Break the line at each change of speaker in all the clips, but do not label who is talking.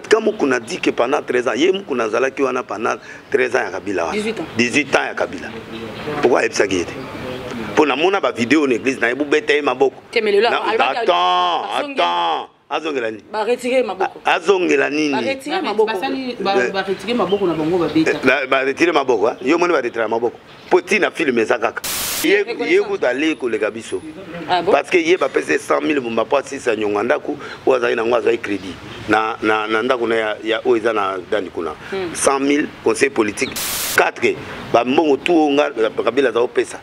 quand Moukouna dit que pendant 13 ans, il y a Moukouna Zala qui a pendant 13 ans à Kabila.
18 ans.
18 ans à Kabila. Pourquoi il y a ça qui est? Pour la mona vidéo en église, na bébé ma boko. Attends. Azongelani.
Ba retirer ma boko.
Azongelani.
Ba retirer ma boko. Ba retirer ma boko na bango ba beta.
Ba retirer ma boko. Yo moni ba retirer ma boko. Poti na filme ça kaka. Yé vous aller ko le gabiso. Parce que yé ba pèse 100 000 mumba pa 6 nyonganda ku oza ina ngwa za crédit. Na ndako na ya oza na dani kuna. 100 000 conseil politique 4 ba mbongo tout nga kabila za opesa.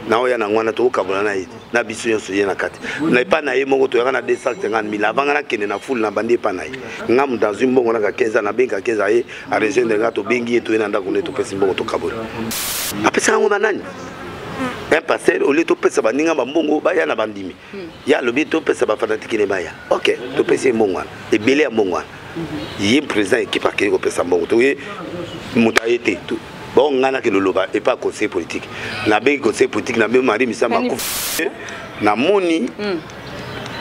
Na oya na ngwana to kabula na ite na biso nyonso ye na kati na pa na ye moko to ya na 250 000 avant na kene na full na bandi pa na ye ngam dans une mbongo na ka 15 na benga 15 ye a région de ngato bengi eto na ndako ne to pesa mbongo to kabula apesa ngo banani un passer au lieu to pesa baninga mbongo ba ya na bandimi ya lobi to pesa ba fanatiki ne baya OK to pesa mbongo e belé ya mbongo ye président équipe a ko pesa mbongo to ye mutayete to bon, on a que le loba et pas conseil politique. Na bien conseil politique, na bien mari misa ma na moni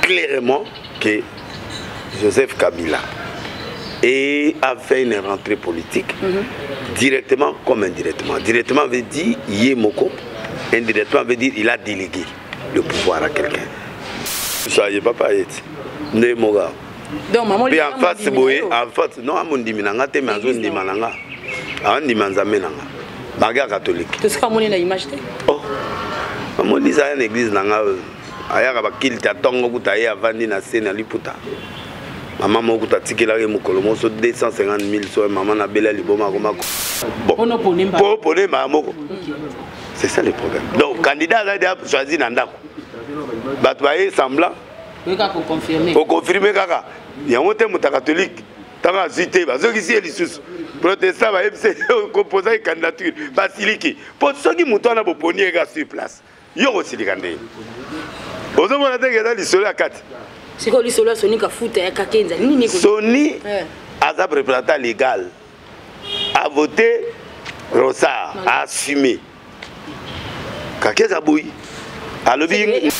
clairement que Joseph Kabila a fait une rentrée politique directement comme indirectement. Directement veut dire Yemoko, indirectement veut dire il a délégué le pouvoir à quelqu'un. Ça y est papa est né moga.
Donc maman
puis en face boye en fait non amundi minanga te mazo ndimananga. Andi manzame nanga baga catholique
to sika moni na image te
oh moni za une église nanga ayaka bakilita tongo kutaye avandi na scène liputa maman moko tatikela ke mukolo moso 250 000 so maman na bela liboma komako bon pour les mamoko c'est ça le problème donc candidat a choisi nandako bato baye semblant pour confirmer kaka yango te muta catholique tanga zité bazoki si elisusu protestant va composer une candidature basiliki pour ceux qui montent na boponi ega sur place yo aussi likande ozo mona te ngeza lisolo ya kati
siko lisolo soni ka futa ya kakenza nini ko
soni as a représentant légal a voté Rosa a assumé kakenza boui a lobby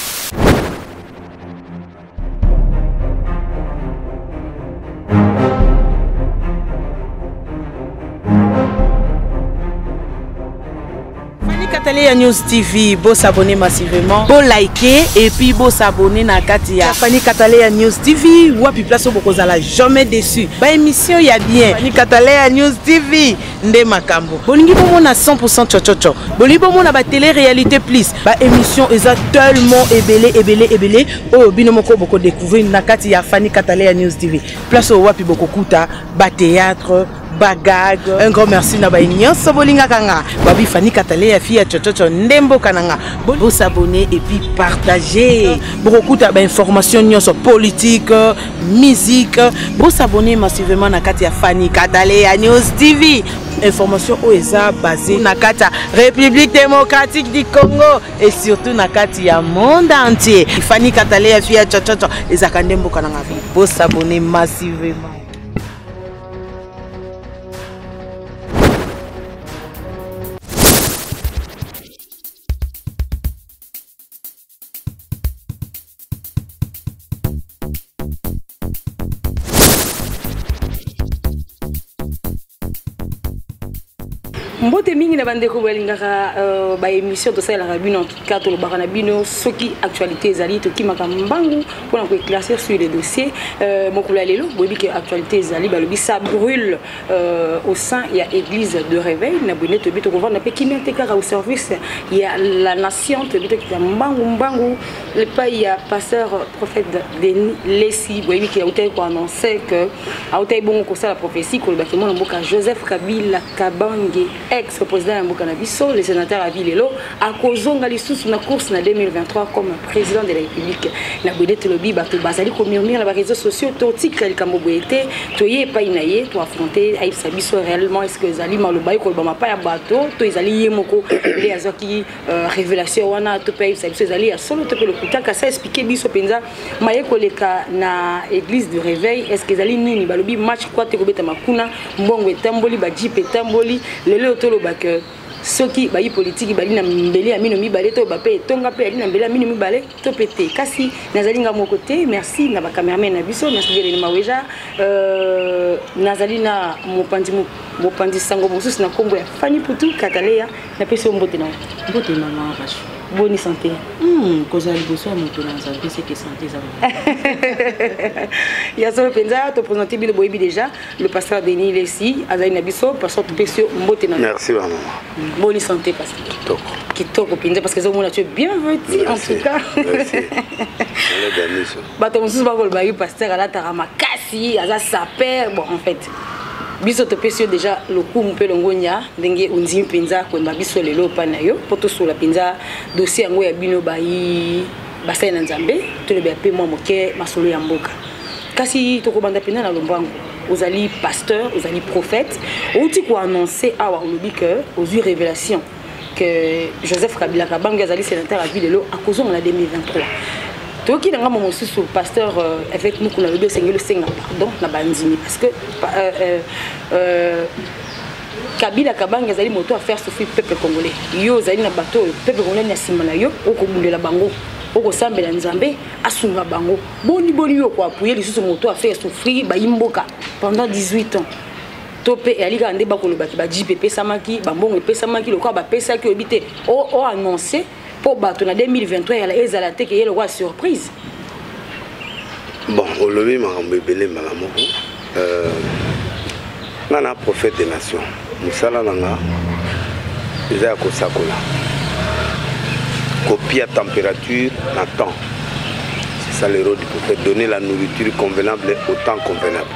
Katalia News TV, beau s'abonner massivement, beau liker et puis beau s'abonner na Katia. Fani Katalia News TV, wapi place au boko zala jamais déçu. Ba émission ya bien. Fani Katalia News TV, nde makambo. Bolingi bomo na 100% chochocho. Bolingi bomo na ba télé-réalité plus. Ba émission eza tellement ébélé. Oh bino moko boko découvrir na Katia Fani Katalia News TV. Place au wapi boko kuta, ba théâtre, bagag. Un grand merci na ba nyonso bolinga kanga. Babi Fani Katalia fille chochocho ndembo kananga. Bon s'abonner et puis partager. Beaucoup d'informations nyonso politique, musique. Bon s'abonner massivement na Katia Fani Katalia News TV. Information OESA basée na Katia République démocratique du Congo et surtout na Katia monde entier. Fani Katalia fille chochocho ezaka ndembo kananga. Bon s'abonner massivement.
Mbote mingi na bandeko balingaka ba émission to sala rabino en tout cas to lobaka na bino soki actualité ezali to kimaka mbangu pour éclaircir sur les dossiers mokula lelo boyebi que actualité ezali balobi ça brûle au sein il y a église de réveil na bonne to bito ko vendre pe kimete kaka au service il y a la nation to bito ki mbangu le pays il y a pasteur prophète Denis Lessi boyebi que autel ko annoncer que autel bon ko ça la prophétie ko lobaki mon mboka Joseph Kabila Kabange ex-président de Bokanabiso, le sénateur à Vilelo, à Kozonga sous la course en 2023 comme président de la République. Na bodé telobi bato bazali ko murmure les réseaux sociaux totik el kamboboete toye pa inaye to affronter aïb sabiso réellement est-ce que zali malobai ko bama pa ya bato to ezali yemoko les azoki révélation wana to pa aïb sabiso zali ya solo to pe le kutaka ça expliquer biso penza maye ko leka na église du réveil est-ce que zali nini balobi match quoi te ko beta makuna mbongo etamboli ba jipe etamboli lelo tolo bak soki bayi politique bali na mbele ya mino mibale to bape tonga pe ali na mbele ya mino mibale to pété kasi nazali nga moko te merci na ba cameraman na biso merci de Maweja nazali na mopandi sango mosusu na kombo ya Fanny Poutou Katalea na pesi mbote na
mbote maman Rachu
bonne santé
koza liboso ya moto na nzambe c'est que santé za
ya solo penza to présenter bino boyebi déjà le pasteur Denis Lessi azali na biso pasteur to pesi mbote na
merci maman
bonne santé pasteur kitoko penza parce que ça mona tu es bien vêtu en tout cas
merci
bato mosusu bakoloba yo pasteur alataka makasi aza saper bon en fait biso to pesi déjà le coup mpe longonya ndenge ondimi penza ko mba biso lelo pa na yo poto sula penza dossier yango ya bino bayi basai na nzambe to le pe moi moke masolo ya mboka kasi to ko banda pena na lombango ozali pasteur ozali prophète outi ko annoncer awa olobi que aux yeux révélation que Joseph Kabila Kabange azali sénateur à ville lelo à cause en 2023 toki nanga mo mosusu pasteur avec nous kuna lobi sengelo senga pardon na bandini parce que Kabila Kabange azali moto à faire souffrir peuple congolais yo zali na bateau peuple congolais na simana yo okobundela bango okosambela nzambe asunga bango boni yo ko appuyer lisusu moto à faire souffrir ba imboka pendant 18 ans topé et alika ndeba ko lobaki ba JPP samaki ba mbongo pesamaki lokwa ba pesa ki obité o annoncer pour battre en 2023 elle est à la tête et le roi surprise
bon au lobby marambebele malamoko nana prophète des nations musala nanga déjà ko sakola copie à température na temps c'est ça le rôle du prophète donner la nourriture convenable au temps convenable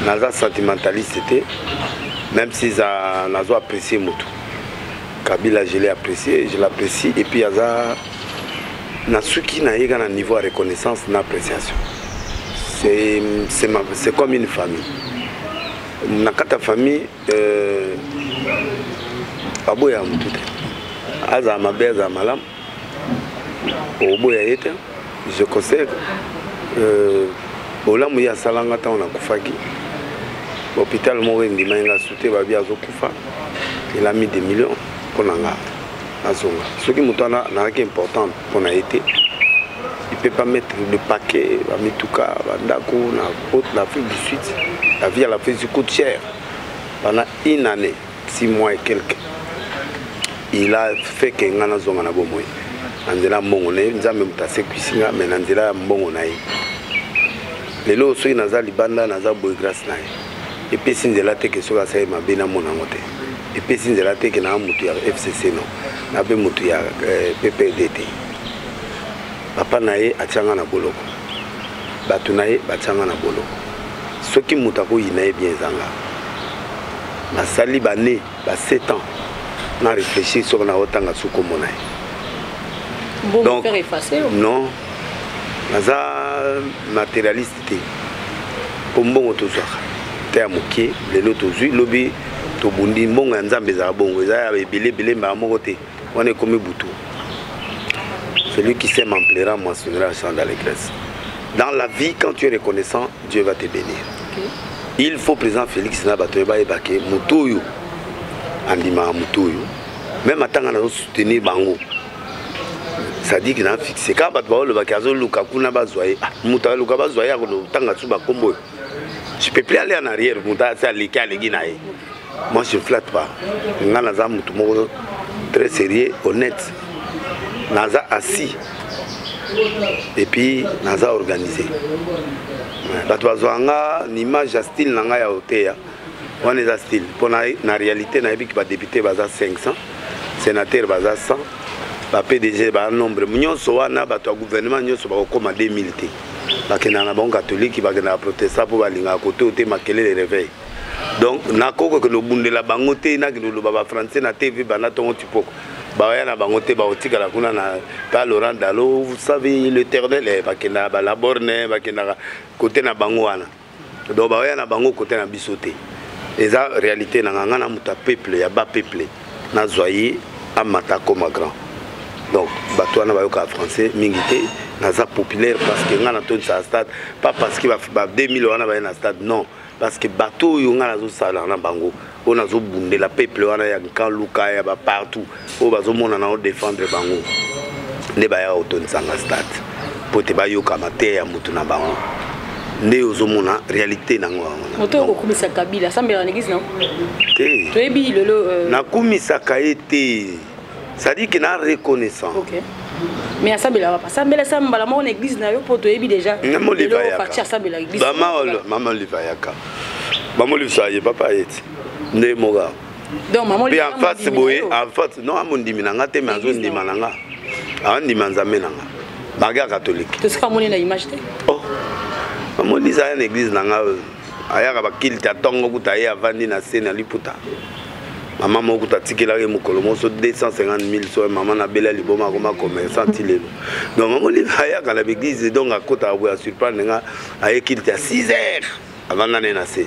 naza sentimentaliste c'était même si ça nazo apprécier mutu Kabila, je l'ai apprécié, je l'apprécie. Et puis, il y a Nasuki n'a un niveau de reconnaissance, d'appréciation. C'est comme une famille. Dans ta famille, Aboya Moutoute. Aza Mabé, Aza Malam. Oboya Yete. Je conseille. Ola Mouya Salangata, on a Koufaki. L'hôpital Mouré Ndimaïna Souté, Babia Zokoufa. Il a mis des millions. Ce qui est important pour nous, il ne peut pas mettre le paquet, tout cas, l'Afrique du Sud, la vie à l'Afrique du coûte cher. Pendant une année, 6 mois et quelques, il a fait que nous avons un bon moyen. Nous avons un mais nous avons un bon moyen. Les lots sont dans les bandes, nous avons grâce. Et puis, si nous avons des questions, nous avons et puis si la tête na mutu ya FCC non na be mutu ya PPDT papa nae atianga na boloko batu nae batianga na boloko soki mutu ko yinae bien zanga na sali bané ba 7 ans na réfléchir sur na otanga suko monae
donc faire effacer
non naza matérialiste pour mbongo tozwaka te ya mokie lelo tozwi lobi Tobundi mbonga nzambe za bongo za belé mbamoko te on est comme Boutou. Celui qui s'aime en plaira mentionnera chant dans l'église. Dans la vie, quand tu es reconnaissant, Dieu va te bénir. Il faut président Félix Nabatoeba Ebake Mutuyu Andima Mutuyu même attendre à soutenir Bango. Ça dit qu'il a fixé quand le Bakazo Lukaku n'a pas zoé Muta Luka zoé à Tanga Suba Combo. Je peux plus aller en arrière, Muta Salika Leginae. Moi je ne flatte pas. Naza Mutumo très sérieux, honnête. Naza assis. Et puis Naza organisé. Batwazwanga l'image à style nanga ya oteya. On est à style. Pour la réalité na ebi ki ba député baza 500, sénateur baza 100, ba PDG ba nombre. Nyonso wana batwa gouvernement nyonso ba koma 2000 té. Bakena na bon catholique ba na protestant pour balinga côté oté makele les réveil. Donc nakoko que no bundela bango té na kilo ba français na TV bana tongo tipoko. Bayana bangote baotika la kuna na pa Laurent Dalo, vous savez l'éternel est bakena ba la borne bakena côté na bango wana. Donc bayana bango côté na bisoté. Et ça réalité na ngana muta peuple ya ba peuple na zoyer amata comme grand. Donc batwana bayoka français mingité na za populaire parce que ngana ton sa stade pas parce qu'il va 2000 wana ba na stade non parce que bateau yo ngana zo sala na bango. On a zo bundé la peuple wana ya kan luka ya ba partout o bazo mona na défendre bango ne ba ya auton sanga stade pour te ba yo kamate ya mutu na bango nde ozomona réalité nango
moto okumisa Kabila sambela na église non
te
toyebi lelo
nakumisaka ye te ça dit que na reconnaissant
OK mais asambela papa sambela sambala mo na église na yo po toyebi déjà lelo parti asambela église
maman livayaka maman livsaye papa yeti nde moga
donc maman
livayaka en face boye en face non amondimi nanga te mais azondima nanga andima nzambe nanga baga catholique
to sika moni na image te
oh maman livsaye na église nanga ayaka bakili ta tongo kutaye avandi na scène liputa maman moko tatikela mokolo moso 250 000 so maman na bela liboma koma commerçant tilelo donc maman livayaka na église donc akota ya surprendre nga ayekili ta 6 heures avant d'aller nasser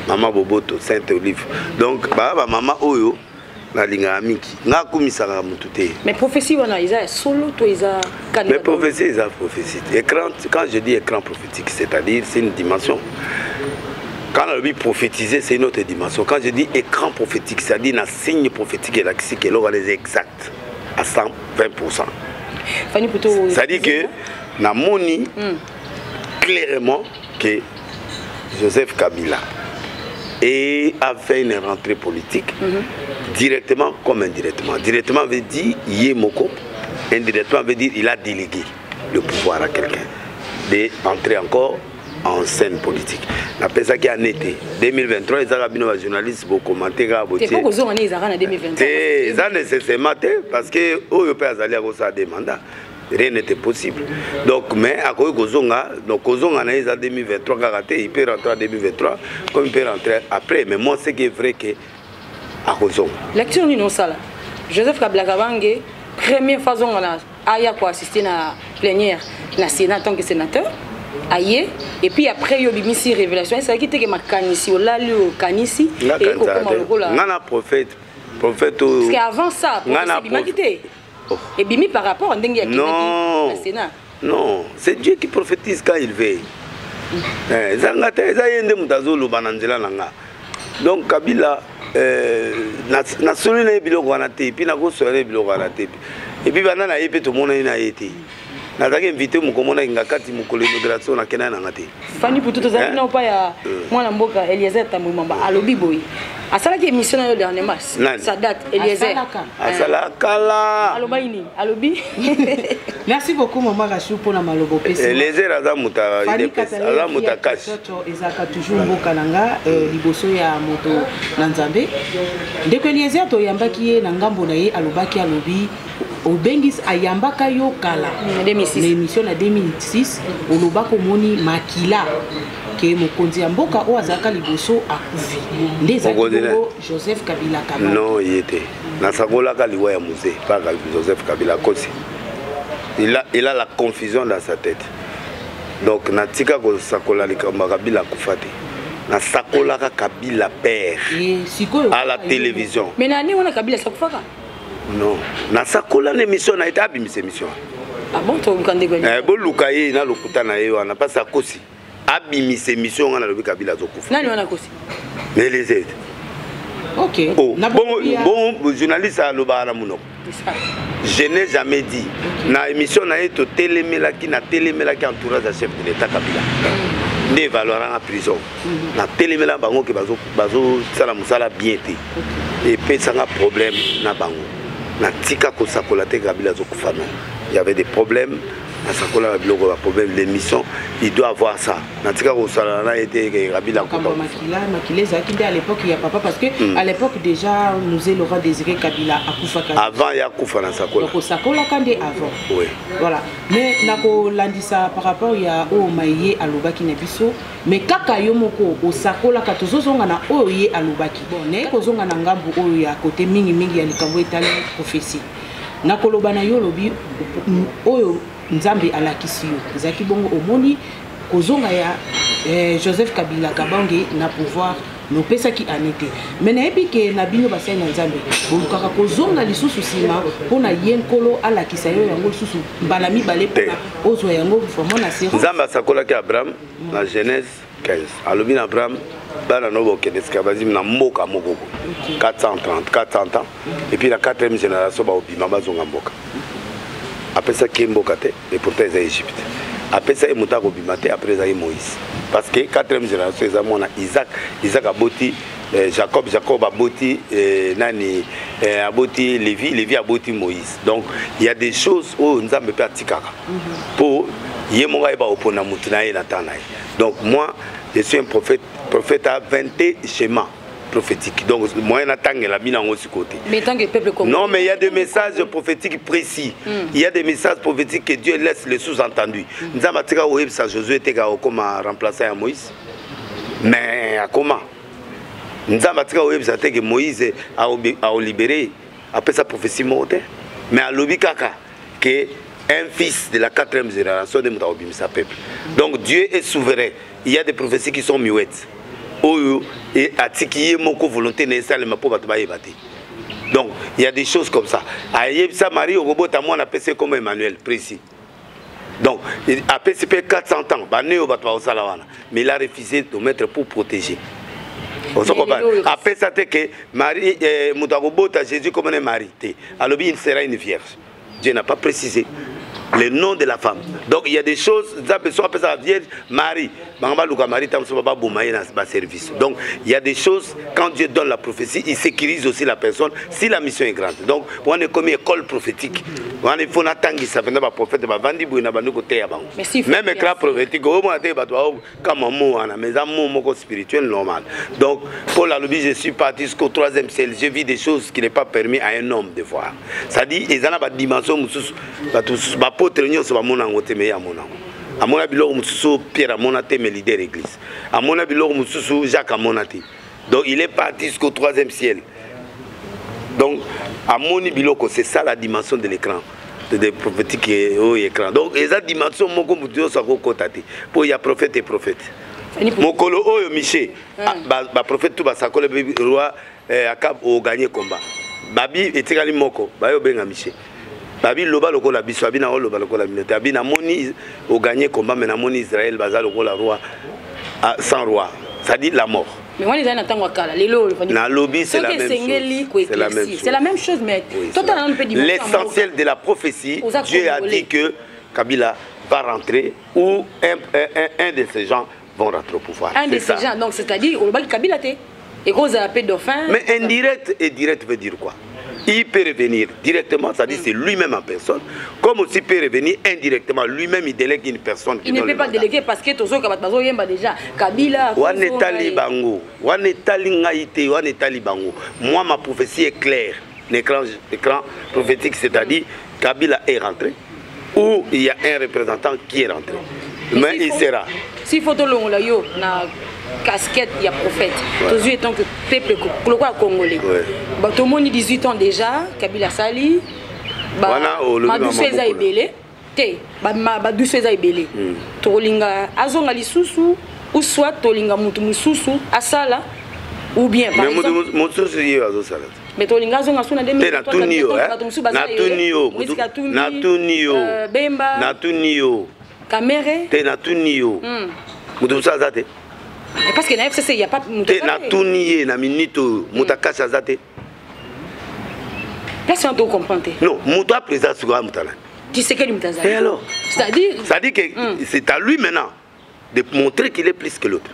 maman boboto Sainte Olive donc ba maman oyo na linga miki nga kumisaka mutu te
mais prophétie wana isa solo to isa canada
mais prophétie isa prophétie écran quand je dis écran prophétique c'est-à-dire c'est une dimension quand on dit prophétiser c'est une autre dimension quand je dis écran prophétique c'est-à-dire un signe prophétique et là qui est exact à 120%. C'est-à-dire que na moni clairement que Joseph Kabila a fait une rentrée politique directement comme indirectement. Directement veut dire Yemoko, indirectement veut dire il a délégué le pouvoir à quelqu'un d'entrer encore en scène politique. Après ça qui a été 2023, les Arabes journalistes vont commenter.
C'est pourquoi vous avez en 2023
c'est nécessairement parce que Européens allaient avoir des mandats. Rien n'était possible. Donc, mais à cause de Kozonga, donc Kozonga en 2023, il peut rentrer en 2023, comme il peut rentrer après. Mais moi, c'est vrai que à Kozonga.
Lecture non ça là. Joseph Kabila Kabange, première fois on a aya pour assister à la plénière na Sénat en tant que sénateur. Aïe, et puis après il y a eu révélation. C'est qui était que ma canisi, ou là le canisi, et au
là. Prophète. Parce
qu'avant ça, prophète et bimi par rapport à Ndengi
non, non, c'est Dieu qui prophétise quand il veut. Donc Kabila na solo na biloko wana te puis na ko soirée biloko wana te et puis bana na yepe to mona ina yete na zaki invité mu komona ngakati mu immigration na kena na ngate
fani puto to zaki na pa ya mwana mboka Eliezer Tambumamba alobi boy asala ki émission na yo dernièrement ça date Eliezer
asala kala
alobaini alobi
merci beaucoup maman Rachou pour na malobo pesi
Eliezer azamuta kashi
ezaka toujours mboka nanga liboso ya moto na Nzambe ndeko Eliezer to yambaki ye na ngambo na ye alobaki alobi Obengis ayambaka yo kala l'émission na 2006 olobako moni makila ke mokonzi ya mboka o azaka liboso akufi ndeza Joseph Kabila Kabila
non yete na sakola kaliwa ya musée pas Joseph Kabila kosi il a la confusion dans sa tête donc na tika ko sakola likamba Kabila kufate na sakola Kabila père à la télévision
mais nani wana Kabila sakufaka
non na sakola l'émission na été abimise émission
ah bon to bukande gani
bo lukaye na lokuta na ye wana pas sakosi abimise émission ngana lobi Kabila zokufa
nani wana kosi
mais les aides
OK
bon journaliste a lobara munoko je n'ai jamais dit na émission na ye to telemelaki na telemelaki entourage de chef de l'état Kabila ne valora en prison na telemela bango ke bazo sala musala bien té et puis ça a problème na bango na tika ko sakola te Kabila zokufa non il y avait des problèmes na sakola na biloko ba problème l'émission il doit avoir ça na tika ko sala na été Kabila ko
makila zakinde à l'époque il y a papa parce que à l'époque déjà nous Laurent Désiré Kabila akufa
avant ya kufa na sakola
donc sakola kande avant
oui
voilà mais nako landisa par rapport ya o maye alobaki na biso mais kaka yo moko o sakola ka tozozonga na oye alobaki bon ne ko zonga na ngambu oyo ya côté mingi ya likambo etali prophétie nakoloba na yo lobi oyo Nzambe alakisi yo zaki bongo omoni kozonga ya Joseph Kabila Kabange na pouvoir no pesa ki anete mais na epike na bino basai na Nzambe bolukaka kozonga lisusu sima pona yenkolo alakisa yo yango lisusu mbala mibale pona ozwa yango vraiment na sero
Nzambe asakola ki Abraham na Genèse 15 alobi na Abraham bana no bokende esclavagisme na mboka moko 430 ans et puis la 4e génération ba obima bazonga mboka après ça qui mboka te et pourtant ils Égypte après ça il monta kobimate après ça Moïse parce que quatrième génération ils ont Isaac aboti Jacob aboti nani aboti Lévi aboti Moïse. Donc il y a des choses où nous avons pas tikaka pour yemonga eba opona mutuna na tanaï. Donc moi je suis un prophète à 20 schémas prophétiques. Donc moi n'attends la mine en aussi côté.
Mais tant que peuple comme
non, mais il y a des messages prophétiques précis. Il y a des messages prophétiques que Dieu laisse les sous-entendus. Nous avons dit que Josué était comme remplacé à Moïse. Mais comment? Nous avons dit que Moïse a libéré après sa prophétie morte. Mais à l'obi kaka que un fils de la 4e génération de sa peuple. Donc Dieu est souverain. Il y a des prophéties qui sont muettes. Et à Tiki, mon volonté n'est pas le pour donc il y a des choses comme ça. Ça Marie au robot à moi on appelle ça comme Emmanuel précis. Donc a PCP 400 ans, mais il a refusé de mettre pour protéger. Après ça c'est que Marie Moutarobo à Jésus comme un mari. Alors il sera une vierge. Dieu n'a pas précisé le nom de la femme. Donc il y a des choses, ça peut être la vierge Marie. Donc il y a des choses, quand Dieu donne la prophétie, il sécurise aussi la personne si la mission est grande. Donc on est comme une école prophétique. On est faut attendre ça venait pas prophète ba vandi buina ba côté ya bango. Même éclat prophétique au moins te ba comme un mot en mais un mot spirituel normal. Donc Paul a dit je suis parti jusqu'au 3e ciel, je vis des choses qui n'est pas permis à un homme de voir. Ça dit ils en a pas dimension mususu ba tous ba potre nyo so ba mona ngote me ya mona. À mon avis, Pierre a monaté mes leaders d'église. À mon avis, Jacques a monaté. Donc il est parti jusqu'au 3e ciel. Donc à mon avis, c'est ça la dimension de l'écran, de prophétique au écran. Donc et cette dimension, mon computer ça côté. Pour il y a prophète et prophète. Mon colo oyo Miché, ba prophète tout ba sakole roi Akab au gagner combat. Babi etikali moko, ba yo benga Miché. Babi loba lokola biso abina o loba lokola minete abina moni au gagner combat mais na moni Israël baza lokola roi sans roi, ça dit la mort.
Mais moi les années attendent kala lelo
na lobby c'est la même chose. C'est
la même chose mais totalement peu différent.
L'essentiel de la prophétie, Dieu a dit que Kabila va rentrer ou un de ces gens vont rentrer au pouvoir.
Un de ces gens donc c'est-à-dire au Kabila té et cause à la paix dauphin.
Mais indirect et direct veut dire quoi? Il peut revenir directement, c'est-à-dire c'est lui-même en personne, comme aussi il peut revenir indirectement, lui-même il délègue une personne.
Il ne peut pas déléguer parce que Tozo Kabatbazo Yemba déjà, Kabila.
Moi ma prophétie est claire, l'écran prophétique, c'est-à-dire Kabila est rentré, ou il y a un représentant qui est rentré. Mais il sera.
Si photo longue yo na casquette il y a prophète. Tous étant que peuple congolais. Bah tout le monde 18 ans déjà, Kabila Sali. Bah Madousseza Ebele. Té, bah Dousseza Ebele. Tolinga azonga lisusu ou soit tolinga mutu mususu asala ou bien par exemple.
Mais mususu yé azosala.
Mais tolinga azonga suna de
na tunio
Bemba
na tunio
Caméré
te na tunio mutusa zate
parce que na FCC il y a pas
te na tunié na minito mutakasa zate
là c'est un peu comprendre
non muta présent sur mutala
tu sais quel mutaza
et alors c'est-à-dire que c'est à lui maintenant de montrer qu'il est plus que l'autre.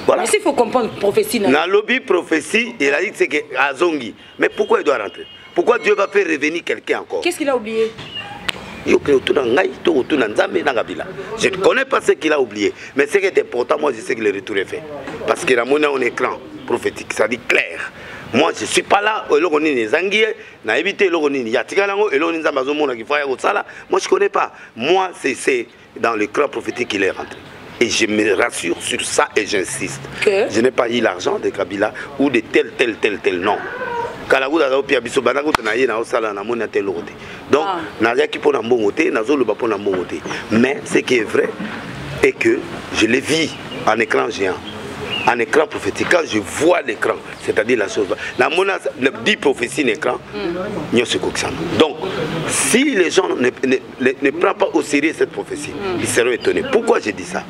Voilà.
Mais s'il faut comprendre prophétie
na lobby prophétie il a dit c'est que azongi mais pourquoi il doit rentrer? Pourquoi Dieu va faire revenir quelqu'un encore?
Qu'est-ce qu'il a oublié?
Je ne connais pas ce qu'il a oublié, mais ce qui est important, moi je sais que le retour est fait. Parce qu'il a mon écran prophétique, ça dit clair. Moi je ne suis pas là, moi je ne connais pas. Moi c'est dans l'écran prophétique qu'il est rentré. Et je me rassure sur ça et j'insiste. Je n'ai pas eu l'argent de Kabila ou de tel nom. Donc, mais ce qui est vrai est que je l'ai vu en écran géant, en écran prophétique. Quand je vois l'écran, c'est-à-dire la chose, la menace, le dit prophétie d'écran, donc si les gens ne prennent pas au sérieux cette prophétie, ils seront étonnés. Pourquoi je dis ça?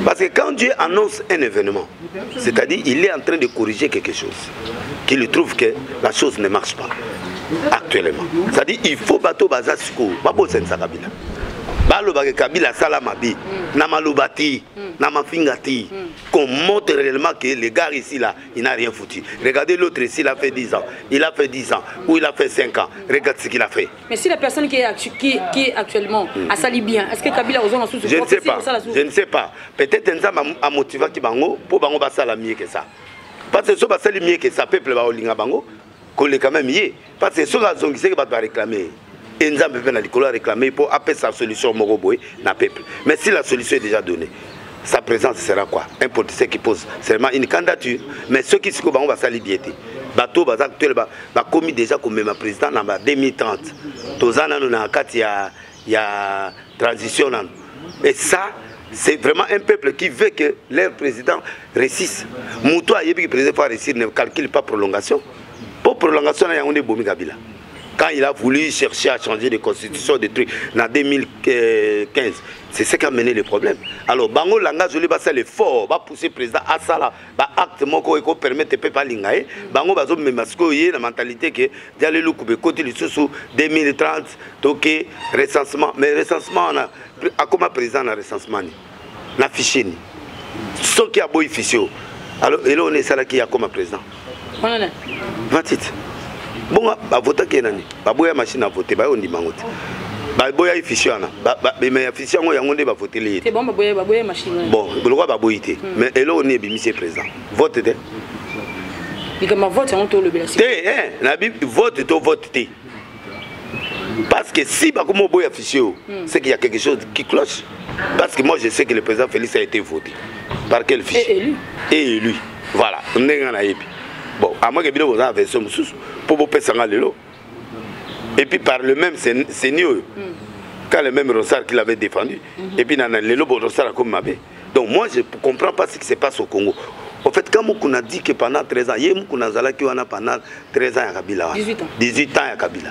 Parce que quand Dieu annonce un événement, c'est-à-dire il est en train de corriger quelque chose, qu'il trouve que la chose ne marche pas actuellement. C'est-à-dire il faut bateau bazasco, babo sensakabila. baloba ke Kabila sala mabi na malobati na mafingati qu'on montre réellement que les gars ici là il n'a rien foutu. Regardez l'autre ici, il a fait 10 ans, il a fait 10 ans ou il a fait 5 ans. Regarde ce qu'il a fait.
Mais si la personne qui est actuellement a sali bien, est-ce que Kabila a besoin de
je ne sais pas. Je ne sais pas. Peut-être un motivé qui bango pour bango ba sala mieux que ça. Parce que ça va sali mieux que ça peuple va olinga bango coller quand même mieux. Parce que ça zong c'est que va réclamer. Et nous avons réclamé pour appeler sa solution Moroboé na peuple. Mais si la solution est déjà donnée, sa présence sera quoi? Un politicien qui pose seulement une candidature. Mais ceux qui se vont va salir bien. Bateau bazak actuel ba commis déjà comme même président en 2030. Tozana nous na kati ya transition. Et ça c'est vraiment un peuple qui veut que leur président réussisse. Moutou ayebi que président va réussir ne calcule pas prolongation. Pour prolongation il y a un Bomi Kabila. Quand il a voulu chercher à changer de constitution, des trucs, en 2015, c'est ce qui a mené le problème. Alors, Bango Langa, je vais passer l'effort, va pousser le président à ça, va acte mon corps et permettre de pas lingaer. Bango va me masquer la mentalité que d'aller le couper côté du sous 2030, toqué recensement, mais recensement on a comment président na recensement na fichier ni. Ce qui a beau fichier. Alors, et là on est ça là qui a comme président.
Voilà.
28. Bon, bah voter qui est nani, bah boya machine à voter, bah on dit mangote, bah boya fichier na, mais fichier on y a on dit bah voter les.
C'est bon, bah boya machine.
Bon, le roi bah boyité, mais et là on est monsieur président, vote de.
Et comme vote on tourne le bélasse.
Hein, la Bible vote to vote té. Parce que si bah comme boya fichier, c'est qu'il y a quelque chose qui cloche. Parce que moi je sais que le président Félix a été voté. Par quel fichier? Et élu. Voilà, on est en Haïti. Bon, à moi que bien vous avez version pour vous payer ça lelo. Et puis par le même seigneur, quand le même Rossard qu'il avait défendu, et puis dans le Rossard comme Mabé. Donc moi je ne comprends pas ce qui se passe au Congo. En fait, quand on a dit que pendant 13 ans, il y a pendant 13 ans à Kabila. 18 ans à Kabila.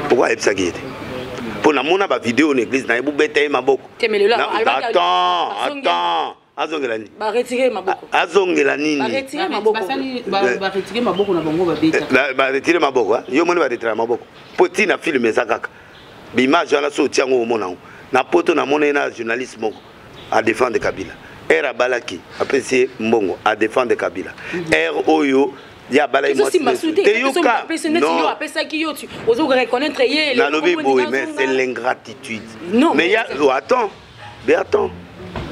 Pourquoi il y a ça qui était? Pour la mona ba vidéo en église, na ebu bete ma boko. Attends. Azongelani.
Ba retirer maboko.
Azongelani.
Ba retirer maboko.
Ba retirer maboko na bango ba beta.
Ba retirer maboko, yo moni ba retirer maboko. Poti na film ezakaka. Bi image ala so tiango mona. Na poto na mona na journaliste moko à défendre Kabila. Era balaki apprécier Mbongo à défendre Kabila. Oyo ya balai moi.
Non.
Mais c'est l'ingratitude. Non. Mais attends.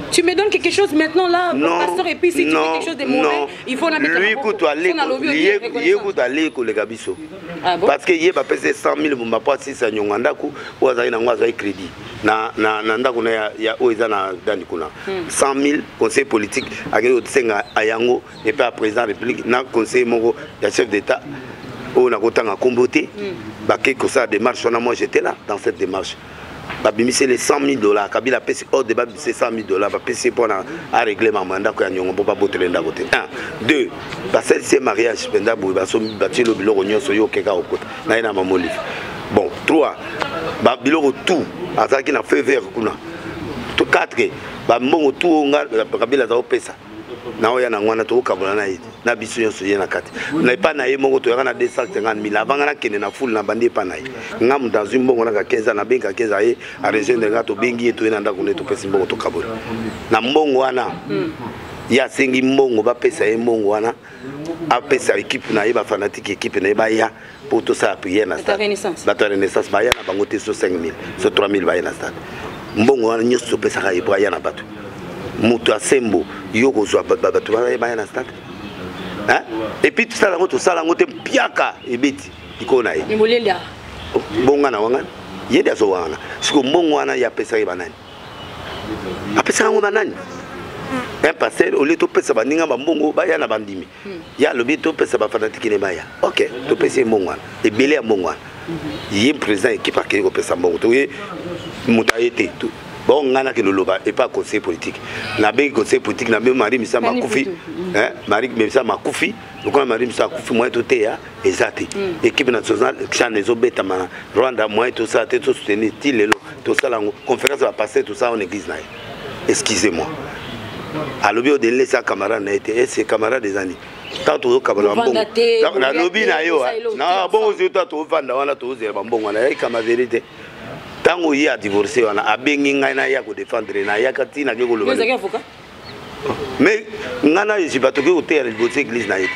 Tu me donnes quelque chose maintenant là, pasteur, et puis si tu fais quelque chose de mauvais, il faut la mettre.
Lui écoute aller les gabiso. Parce que il va payer 100 000 pour pas si ça nyonganda ku ou azali na ngwaza crédit. Na ndako na ya oiza na danikuna. 100 000 conseil politique avec otsenga ayango et puis à président de la République na conseil moko ya chef d'état ou na kotanga komboté. Ba que ça démarche moi j'étais là dans cette démarche. C'est les 100 000 $. Kabila pèse hors débat, c'est 100 000 $. C'est pour régler ma mandat que nous ne pas voter l'un côté. 1, 2, c'est mariage. Bon, 3, tout. Azaki na feu vert. 4, tout Kabila pesa. Na oya na ngwana to kabona na yiti na biso nyonso ye na kati na pas na ye moko to yana 250 000 avant na kene na full na bandi pa na ye ngam dans une bongo na ka 15 na benga 15 ye a rejoindre ngato bengi to ina ndako neto pesi mbongo to kabona na mbongo wana ya sengi mbongo ba pesa ye mbongo wana a pesa équipe na ye ba fanatique équipe na ye ba ya pour tout ça prier na stade la renaissance ba ya na bango te so 5 000 so 3 000 ba ya na stade mbongo wana nyoso pesa ka ye ba ya na batu Moutou à Sembo, Yoko soit battu à la stade. Et puis tout ça, tout ça, on est piaka et bête. Il connaît. Bon, il y a des oana. Ce que mon wana y a pesé banane. A pesé un banane. Un passé, au lieu de pesé baninga bambongo, baya na bandimi. Ya le bito pesé fanatique ne baya. Ok, tu pesé mon wana. Et belé à mon wana. Il y a un président qui part qui pesé bongo. Tu es moutaïté. Bon, on a que le loba et pas conseil politique. Na bien conseil politique, na bien Marie Missa Makoufi, Marie Missa Makoufi, donc on a Marie Missa Makoufi, moi tout est à exact. Équipe nationale, Chan les obéta mana, Rwanda, moi tout ça, tout soutenir, tout ça, la conférence va passer tout ça en église là. Excusez-moi. À l'objet de laisser camarade n'a été, c'est camarade des années. Tant au camarade bon, na lobby na yo, na bon aux états au vanda, on a tous les bambons, on a comme la vérité. Tango il a divorcé, on a bengi ngana ya ko défendre na ya kati na ke ko loba. Mais ngana je pas toke hôtel à l'église na yé.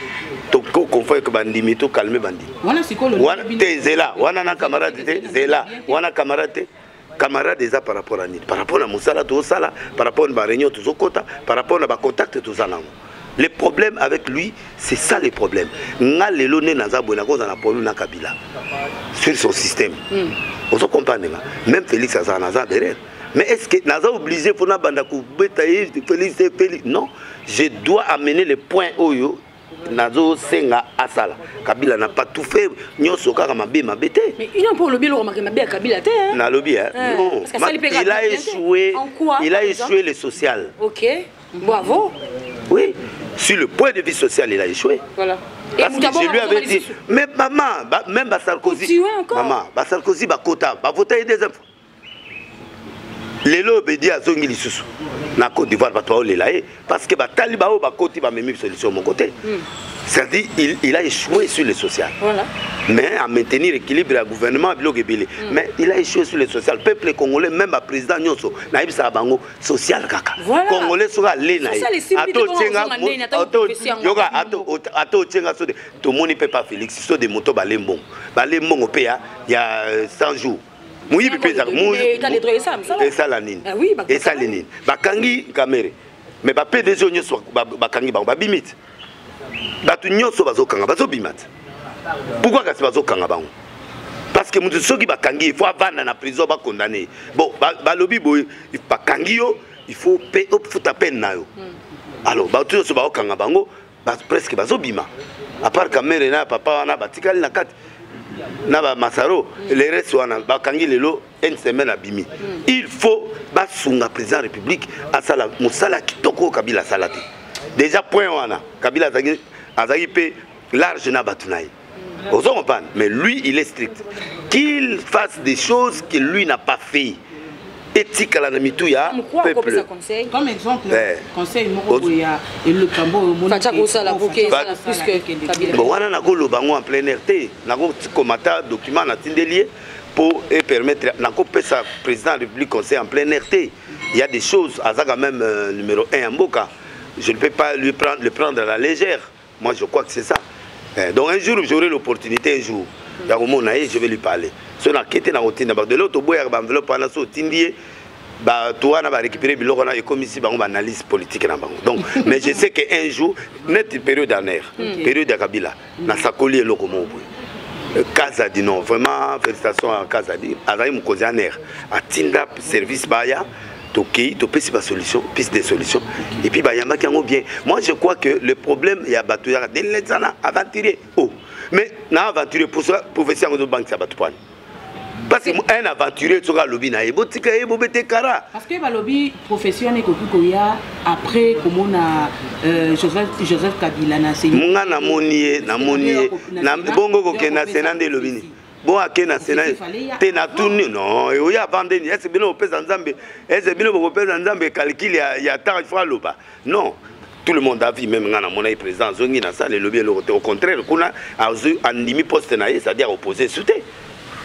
To ko confort que bandimi to calmer bandi.
Wana sikolo.
Wana te zela, wana na camarade te zela, wana camarade camarade déjà par rapport à ni, par rapport à musala to sala, par rapport à réunion to zokota, par rapport à ba contact to zanango. Le problème avec lui, c'est ça le problème. Nga lelo ne naza bona ko na polu na Kabila sur son système. On se comprend même Félix Azar naza derrière. Mais est-ce que naza obligé pour na banda ko betaye Félix non, je dois amener le point oyo nazo senga asala. Kabila n'a pas tout fait, nyoso kaka mabe mabete.
Mais il a pour le bien le remarquer mabe Kabila té hein.
Na lobby hein. Non. Il a échoué. Il a échoué le social.
OK. Bravo.
Oui. Sur le point de vue social, il a échoué.
Voilà.
Parce que je lui avais dit, mais maman, même Sarkozy, maman, Sarkozy va quota, va voter des enfants. Les lots obédient à Zongi Lissousou. Na Côte d'Ivoire, parce que Taliban va côté va même solution de mon côté. C'est-à-dire il a échoué sur le social.
Voilà.
Mais à maintenir l'équilibre du gouvernement, mais il a échoué sur le social. Le peuple congolais, même à président Nyonso, naïb Sarabango, social kaka.
Voilà.
Congolais sera l'énaï. Ato tchenga, tout le monde ne peut pas Félix. Ce sont des motos balembon. Balembon au pays, il y a 100 jours. Oui, et ça la nine. Et ça la nine. Bakangi kamere. Mais ba PDG Nyonso bakangi ba bimit. Batu Nyonso bazokanga bazobimat. Pourquoi kasi bazokanga bango? Parce que mutu soki bakangi il faut avanda na prison ba condamner. Bon ba lobby boy bakangi yo il faut futa peine na yo. Alors batu Nyonso bazokanga bango presque bazobima. À part kamere na papa wana batikali na kati. Na ba Masaro les restes wana bakangi lelo une semaine abimi. Il faut basunga président de la République asala musala kitoko Kabila salati. Déjà point wana Kabila azagi pe large na batunaï. Mais lui il est strict. Qu'il fasse des choses que lui n'a pas fait. Éthique à la Namituya. Peuple.
Comme exemple, conseil Mokoboya et le Cambo.
Bon, on a un bango en plein RT. On a un document pour permettre à président de la République conseil en plein RT. Il y a des choses, à ça quand même numéro 1 en Boka. Je ne peux pas le prendre à la légère. Moi je crois que c'est ça. Donc un jour j'aurai l'opportunité, un jour, je vais lui parler. Si on a quitté la routine, de l'autre bout, il y a un enveloppe en assaut, on va récupérer et comme ici, on va analyse politique. Donc, mais je sais qu'un jour, net période en air, période de Kabila, na sakoli et lokomo. Kazadi, non, vraiment, félicitations à Kazadi. Azaï Moukozi en air, à Tinda, service Baya. Toki, tu peux solution, piste des solutions. Et puis, il y a bien. Moi, je crois que le problème, il y a battu des aventuriers. Oh, mais n'a aventurier pour ça, professeur de banque, ça va tout prendre. Parce qu'un aventurier sera lobby na ebotika ebobete kara.
Parce que le lobby professionnel kokukoya après comme on a Joseph Kabila na c'est.
Munga na monier na bongo ko kena senande lobby. Bon akena senande te na tourner non et oya vendre est-ce bien au pesa nzambe est-ce bien au pesa nzambe calcul ya ta fois loba. Non. Tout le monde a vu, même quand on a président Zongi na ça le lobby au contraire kuna andimi poste na c'est-à-dire opposé soutien.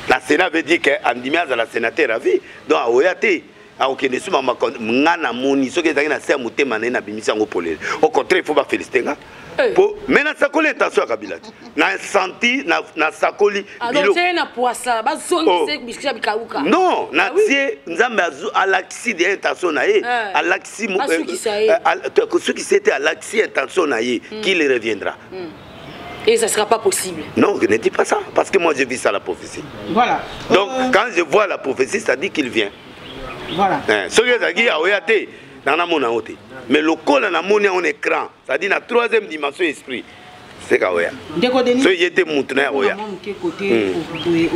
La Sénat veut dire qu'Andimia a la sénateur à vie. Donc, à Oyate, à Okene Souma, Mangana Moni, ce qui est à faire monter Manena Bimissa au Polé. Au contraire, il faut pas féliciter. Mais na sakoli intention à Kabila. Na senti, na sakoli.
Alors, c'est un poisson.
Non, na tie, Nzambe à l'axi des intentions naïe. À l'axi, ceux qui s'étaient à l'axi intention naïe, qui les reviendra.
Et ça ne sera pas possible.
Non, ne dis pas ça, parce que moi j'ai vu ça la prophétie.
Voilà.
Donc quand je vois la prophétie, ça dit qu'il vient.
Voilà.
Ce qui est dit, mais le col en écran, ça dit la troisième dimension esprit. C'est quoi ce qui était montré à Oya.
Côté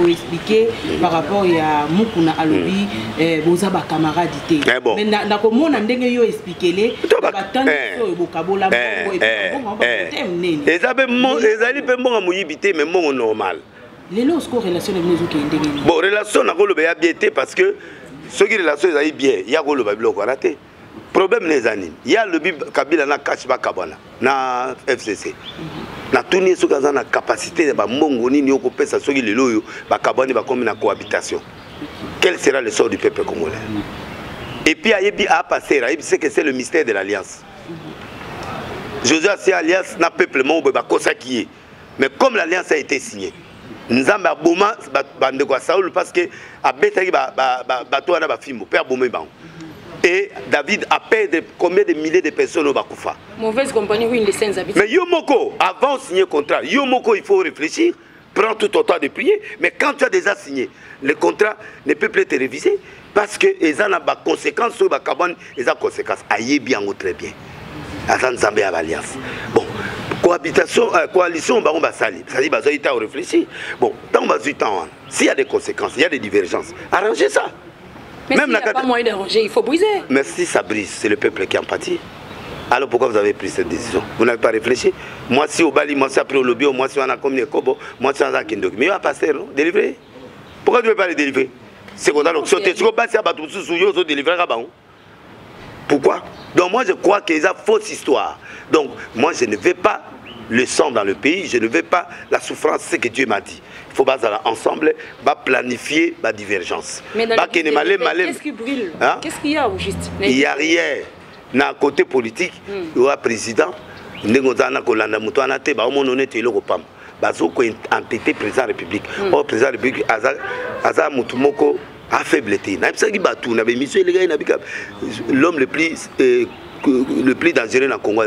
expliquer par rapport à Mukuna Alobi, vos abats camarades. Mais na comment on a expliqué les
normal.
Les lots relation avec nous
bon relation na kolo ba bien parce que ceux qui relation ils bien il y a kolo ba biloko raté. Problème les années. Il y a le Kabila na Kachba Kabana na FCC. Na tourner ce gazan na capacité de ba mongo ni ni okopesa soki lelo yo ba kabani ba comme na cohabitation. quel sera le sort du peuple congolais. Et puis Ayebi a passé, Ayebi sait que c'est le mystère de l'alliance. Josué c'est alliance n'a peuple mon qui est. Mais comme l'alliance a été signée, nous avons Boma bande quoi Saoul parce que a betaki bato na ba fimbo père Boma ba. Et David a perdu combien de milliers de personnes au Bakoufa.
Mauvaise compagnie oui les scènes habituelles.
Mais Yomoko avant de signer contrat, Yomoko il faut réfléchir, prends tout ton temps de prier, mais quand tu as déjà signé, le contrat ne peut plus être révisé parce que ils ont des conséquences sur ba carbone, ils ont des conséquences. Aïe bien ou très bien. Azan Zambé à l'alliance. Bon, coalition, on va salir. Ça dit, bah, ça y est, on réfléchit. Bon, tant qu'on du temps, s'il y a des conséquences, il y a des divergences, arrangez ça.
Mais même s'il n'y a pas moyen d'arranger, il faut briser.
Mais si ça brise, c'est le peuple qui en pâtit. Alors pourquoi vous avez pris cette décision? Vous n'avez pas réfléchi? Moi, si au Bali, moi, si après au lobby, moi, si on a comme les Kobo, moi, si on a Kindok. Mais il va passer, non? Délivrer. Pourquoi tu ne veux pas les délivrer? C'est qu'on a donc sauté. Tu ne peux pas si à Batou Soussouyo, ils délivrer à Baon. Pourquoi? Donc moi je crois qu'il y a fausse histoire. Donc moi je ne veux pas le sang dans le pays, je ne veux pas la souffrance, c'est ce que Dieu m'a dit. Il faut ensemble planifier la divergence.
Mais dans qu'est-ce qui brûle? Hein? Qu'est-ce qu'il y a au juste?
Il n'y a rien. Dans le côté politique, il y a un président, il y a un président de la République. Le président de la République, affaibleté. L'homme le plus dangereux dans le Congo,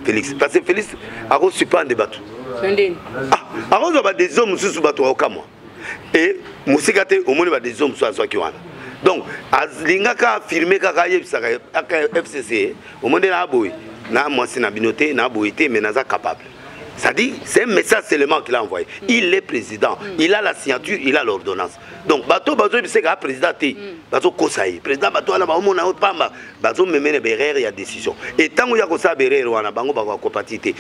Félix. Parce que Félix a reçu pas un débat. Avant des hommes sous bateau au Cameroun. Et Moussikate au moins des hommes sous Kiwana. Donc, Lingaka a affirmé qu'à FCC, au moins de la boue, n'a moi c'est n'abinoté, n'a boité, mais n'a pas capable. Ça dit, c'est un message seulement qu'il a envoyé. Il est président, il a la signature, il a l'ordonnance. Donc, Bato c'est le président, Bato Kosaï, président Bato, Bato me mène derrière, il y a décision. Et tant qu'il y a comme ça, derrière, on a bango compatibilité.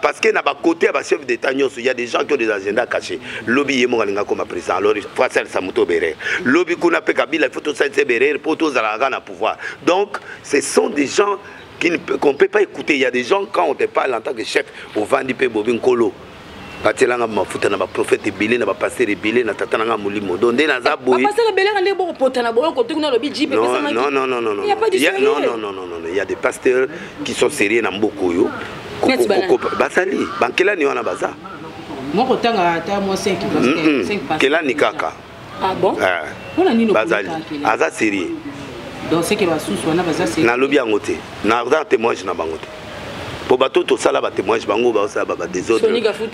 Parce qu'il y a côté, chef d'État, il y a des gens qui ont des agendas cachés. Lobby est comme président, alors il faut faire ça moto derrière. Lobby qu'on a Kabila, il faut tout ça derrière pour tous à pouvoir. Donc, ce sont des gens qu'on ne peut pas écouter. Il y a des gens, quand on te parle en tant que chef, au Vandipe Bobin Kolo. Quand tu as un prophète Bélé, un pasteur Bélé, un tatana Moulimo. Donc, il y a des il y a des pasteurs qui sont sérieux dans beaucoup. Basali, Bankela ni wana baza.
Moi, moi 5
Kela ni kaka.
Ah bon?
Basali, aza sérieux.
Donc c'est que va sous na baza c'est
na lobby angote na témoignage na bangote po bato to sala ba témoignage bango ba sa ba des autres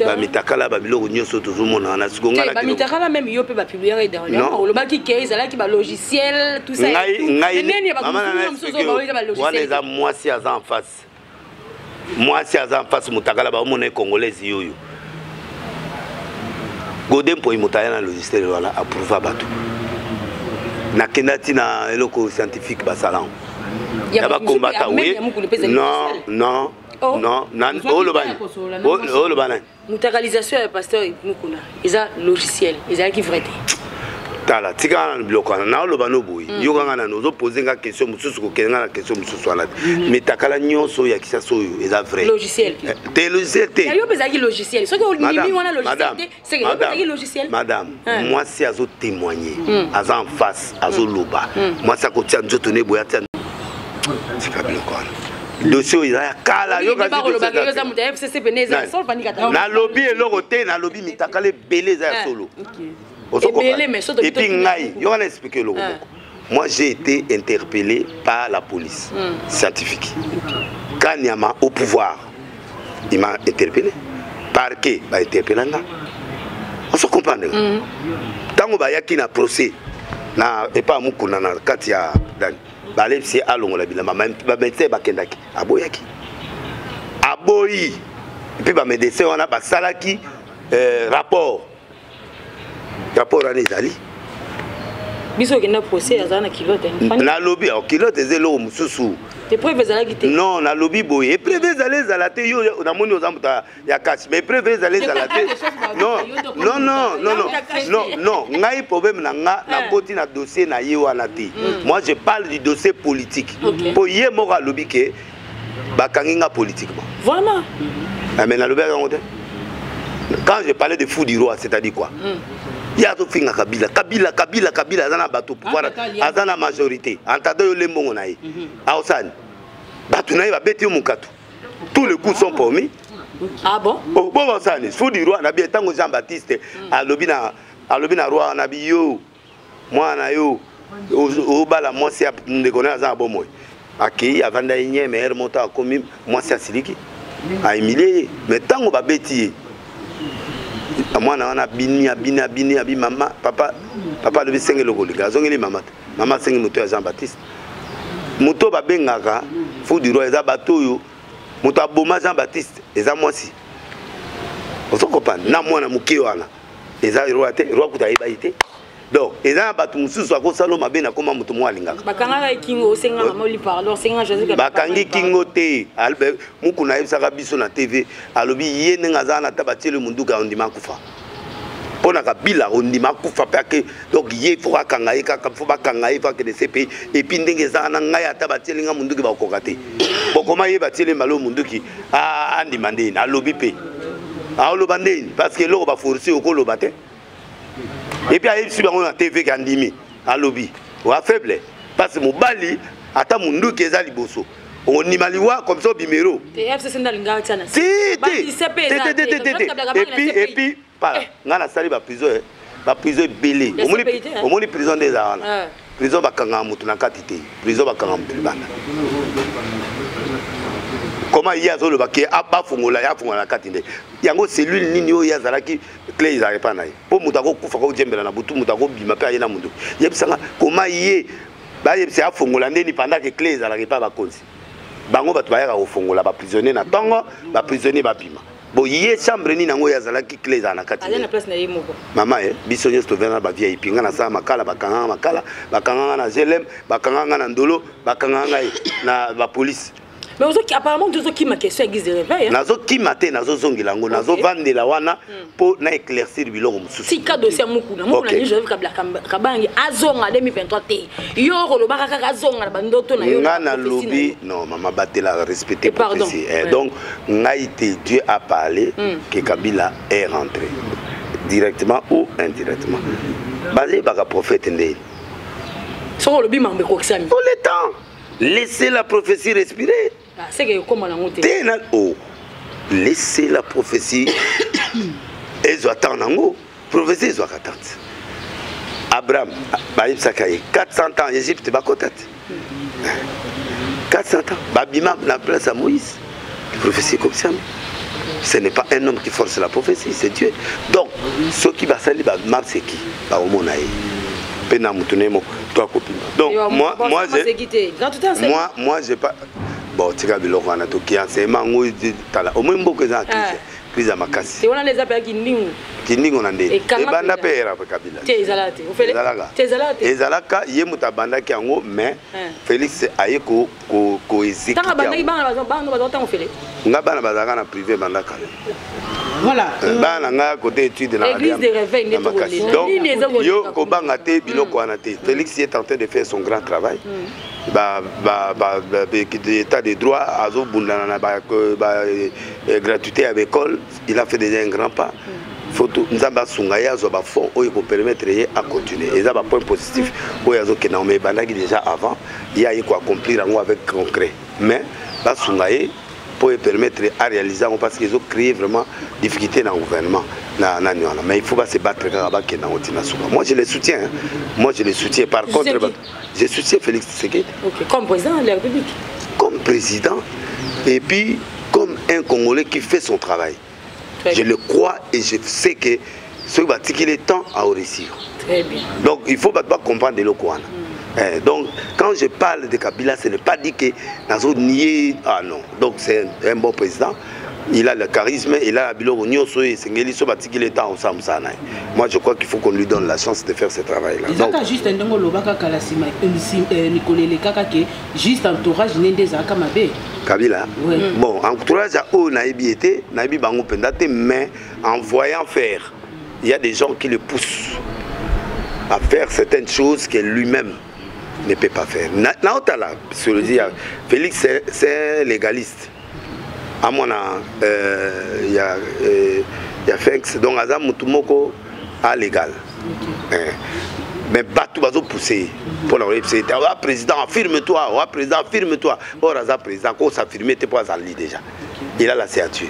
ba mitakala ba biloko nyonso tozomona na sikonga
ba mitakala même yo pe ba publier dernièrement le baki keizala ki ba logiciel tout ça
wana eza mwasi aza en face mwasi aza en face mutakala ba mona congolaise yoyo godem po imotaya na logiciel wala approuver bato na kendati na eloko scientifique basalan ya ba combattant oui non nan olobana
mutakalisation ya pasteur Mukuna eza logiciel eza ki vrai
tala tika na bloko na olobana boyi yo kanga na nozo poser nga question mususu ko kenga na question mususu ala mais takala nyonso ya kisa soyo eza vrai
logiciel
te logiciel te
yo pesa ki logiciel so ko nimi wana logiciel te c'est que yo pesa ki logiciel
madame moi si azo témoigner aza en face azo loba moi ça ko tia nzoto ne boya tia c'est pas bloko dossier il a kala yo ka na lobby eloko te na lobby mitakale belé za solo. Et puis expliquer le moi j'ai été interpellé par la police scientifique. Kanyama au pouvoir, il m'a interpellé. Par qui m'a interpellé? On se comprend. Tant que y a qui n'a procès, na et pas Mukuna na Katia Dan. Balé c'est à l'ongle la bila, ma médecin bakendaki. Aboyaki. Aboyi. Et puis ma médecin on a ba salaki rapport. Rapport à Nezali.
Biso qui n'a procès à Zana Kilote.
Na lobby, Kilote zélo mususu.
Te preuves à la guité.
Non, na lobby boy. Et preuves à les alate yo na moni ozamuta ya cash. Mais preuves à les alate. Non. Ngai problème na nga na boti na dossier na yewa na ti. Moi je parle du dossier politique. Pour yé mora lobby ke bakanginga politiquement.
Voilà.
Mais na lobby quand je parlais de fou du roi, c'est-à-dire quoi? ya to finga kabila azana bato pouvoir azana majorité entendez yo lembongo na ye aosani bato na ye babeti yo mukatu tous les coups sont promis.
Ah bon?
Oh bon osani fou du roi na bien tango Jean-Baptiste alobi na roi na bi yo mwana yo o bala mwasi ndekona azana bomoy akei avanda yenye meilleur moto akomi mwasi asiliki a humilié mais tango babeti mwana wana bini mama papa le senge lokolika azongeli mama senge moto ya Jean-Baptiste moto babengaka fou du roi eza bato yo moto aboma Jean-Baptiste eza mwasi ozo comprendre na mwana moke wana eza roi te roi kuta yeba ite donc eza bato mususu akosalo mabe na koma moto mwa alingaka
bakanga kingo senga mama oli parleur senga Joseph
bakangi kingo te Albert mukuna yebisaka biso na TV alobi ye nenga za na tabatiele munduka ondima kufa pona kabila ondima kufa pake donc ye faut akanga ye kaka faut bakanga ye que de CPI et puis ndenge za na ngai atabatiele nga munduki ba kokate bokoma ye batiele malo munduki andima ndeni alobi pe aloba ndeni parce que loko ba forcer okoloba te. Et puis il y a une TV qui a dit alobi wa faible parce que mobali ata mundu keza liboso on nimaliwa comme ça bimero si et puis par ngana sali ba prison belé au moni prison des arana prison bakanga mutu na katité prison bakanga mutu bana comment il y a le baké aba fungola ya fungola katinde yango cellule nini yo ya zalaki clé ils arrivent pas naï pour mutako kufa ko jembela na butu mutako bima pe ayena mundu yebisanga comment yé ba yebisa fungola ndeni pendant que clé ils arrivent pas ba konzi bango batu ba ya ko fungola ba prisonnier na tongo ba prisonnier ba bima bo yé chambre ni nango ya zalaki clé za na katinde
na place na ye moko
mama biso nyesto vena ba via ipinga na sa makala bakanga na zelem bakanga na ndolo bakanga na ba police.
Mais apparemment, tu as ma question existe de réveil.
Nazo qui maté, nazo zongilango, nazo vande la wana pour na éclaircir biloko mususu.
Si ka dossier muku na muku na je veux kabla kabangi azonga 2023 te. Yo lo baka azonga bandoto na yo.
Ngana lobi non mama batela respecter prophétie. Donc ngaïté Dieu a parlé que Kabila est rentré directement ou indirectement. Basé baka prophète ndé.
So lobi mambe ko ksami.
Pour le temps. Laissez la prophétie respirer.
C'est que comment la monter.
Laissez la prophétie. Ils attendent en haut. Prophétie ils attendent. Abraham, 400 ans en Égypte, 400 ans. Babima la place à Moïse. Prophétie comme ça. Ce n'est pas un homme qui force la prophétie, c'est Dieu. Donc, ceux qui va salir, c'est qui? Donc moi j'ai pas bon tu as vu le roi nato qui enseignement tala au moins beaucoup de crise à makasi
on a les appels
kiningo na ndé et banda pera Kabila
tezalate au fait
tezalaka ye mutabanda ki yango mais Félix aye ko exécuter tanga banda ki bana tango fele nga bana bazaka na privé banda kale
voilà
bana nga côté étude na
l'église de réveil n'est pas
donc yo ko banga te biloko wana te Félix est en train de faire son grand travail état de droit azo bundana na gratuité à l'école il a fait déjà un grand pas photo nzamba sungaya zo ba fond oyo ko permettre à continuer et ça va point positif oyo zo kena mais bandaki déjà avant il y a quoi accomplir avec concret mais ba sungaye pour permettre à réaliser parce qu'ils ont créé vraiment difficulté dans le gouvernement mais il faut pas se battre moi je les soutiens par contre je soutiens Félix Tshisekedi
comme président de la République
comme président et puis comme un Congolais qui fait son travail. Je le crois et je sais que ce qui va tirer le temps à réussir.
Très bien.
Donc il faut pas comprendre de l'Okwana. Donc quand je parle de Kabila, ce n'est pas dit que nous avons nié. Ah non. Donc c'est un bon président. Il a le charisme, il a la biloko nyonso et sengeli so batiki le temps ensemble ça. Moi je crois qu'il faut qu'on lui donne la chance de faire ce travail là.
Donc juste ndongo lobaka kalasima Nicolele kaka ke juste entourage nende za kamabe.
Kabila. Bon, entourage a o naibi été, naibi bango pendate mais en voyant faire, il y a des gens qui le poussent à faire certaines choses que lui-même ne peut pas faire. Naotala, sur le dire Félix c'est légaliste. À mon il y a Félix donc Azam Mutumoko à légal. Mais Batou va pousser pour la réussite. Ah, président, affirme-toi. Ah, président, affirme-toi. Oh, Raza, président, quand s'affirmer, tu n'es pas allé déjà. Il a la signature.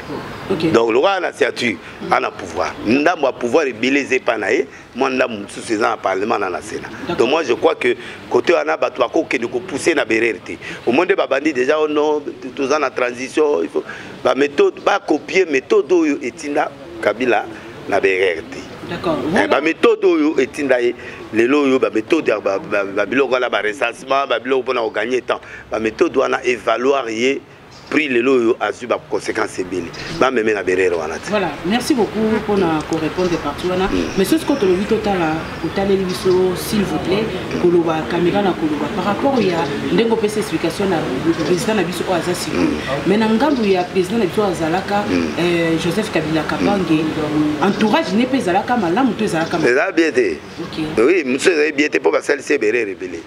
Donc, le roi a la signature, il a le pouvoir. Il a le pouvoir de bêler Panaé. Moi, je suis sous le Parlement dans la Sénat. Donc, moi, je crois que côté Anna Batouako, qui nous pousser dans la vérité. Au monde de Babandi, déjà, on a tous en transition. Il faut la méthode, pas copier méthode et Tina Kabila na vérité. D'accord. La méthode est les loyaux, la méthode la recensement, la méthode pour gagner temps, la méthode doit évaluer prix les loyaux à suivre conséquences belles.
Voilà, merci beaucoup pour nous répondre partout. Mais ce que tu as vu total s'il vous plaît, Koloba caméra na Koloba par rapport il y a ndengo pesa explication na président na biso Azasi. Mais na ngambu ya président na biso Azalaka Joseph Kabila Kabange entourage n'est pas Azalaka malamu to Azalaka.
C'est bien été. Oui, monsieur c'est bien été pour passer le CBR rebelle.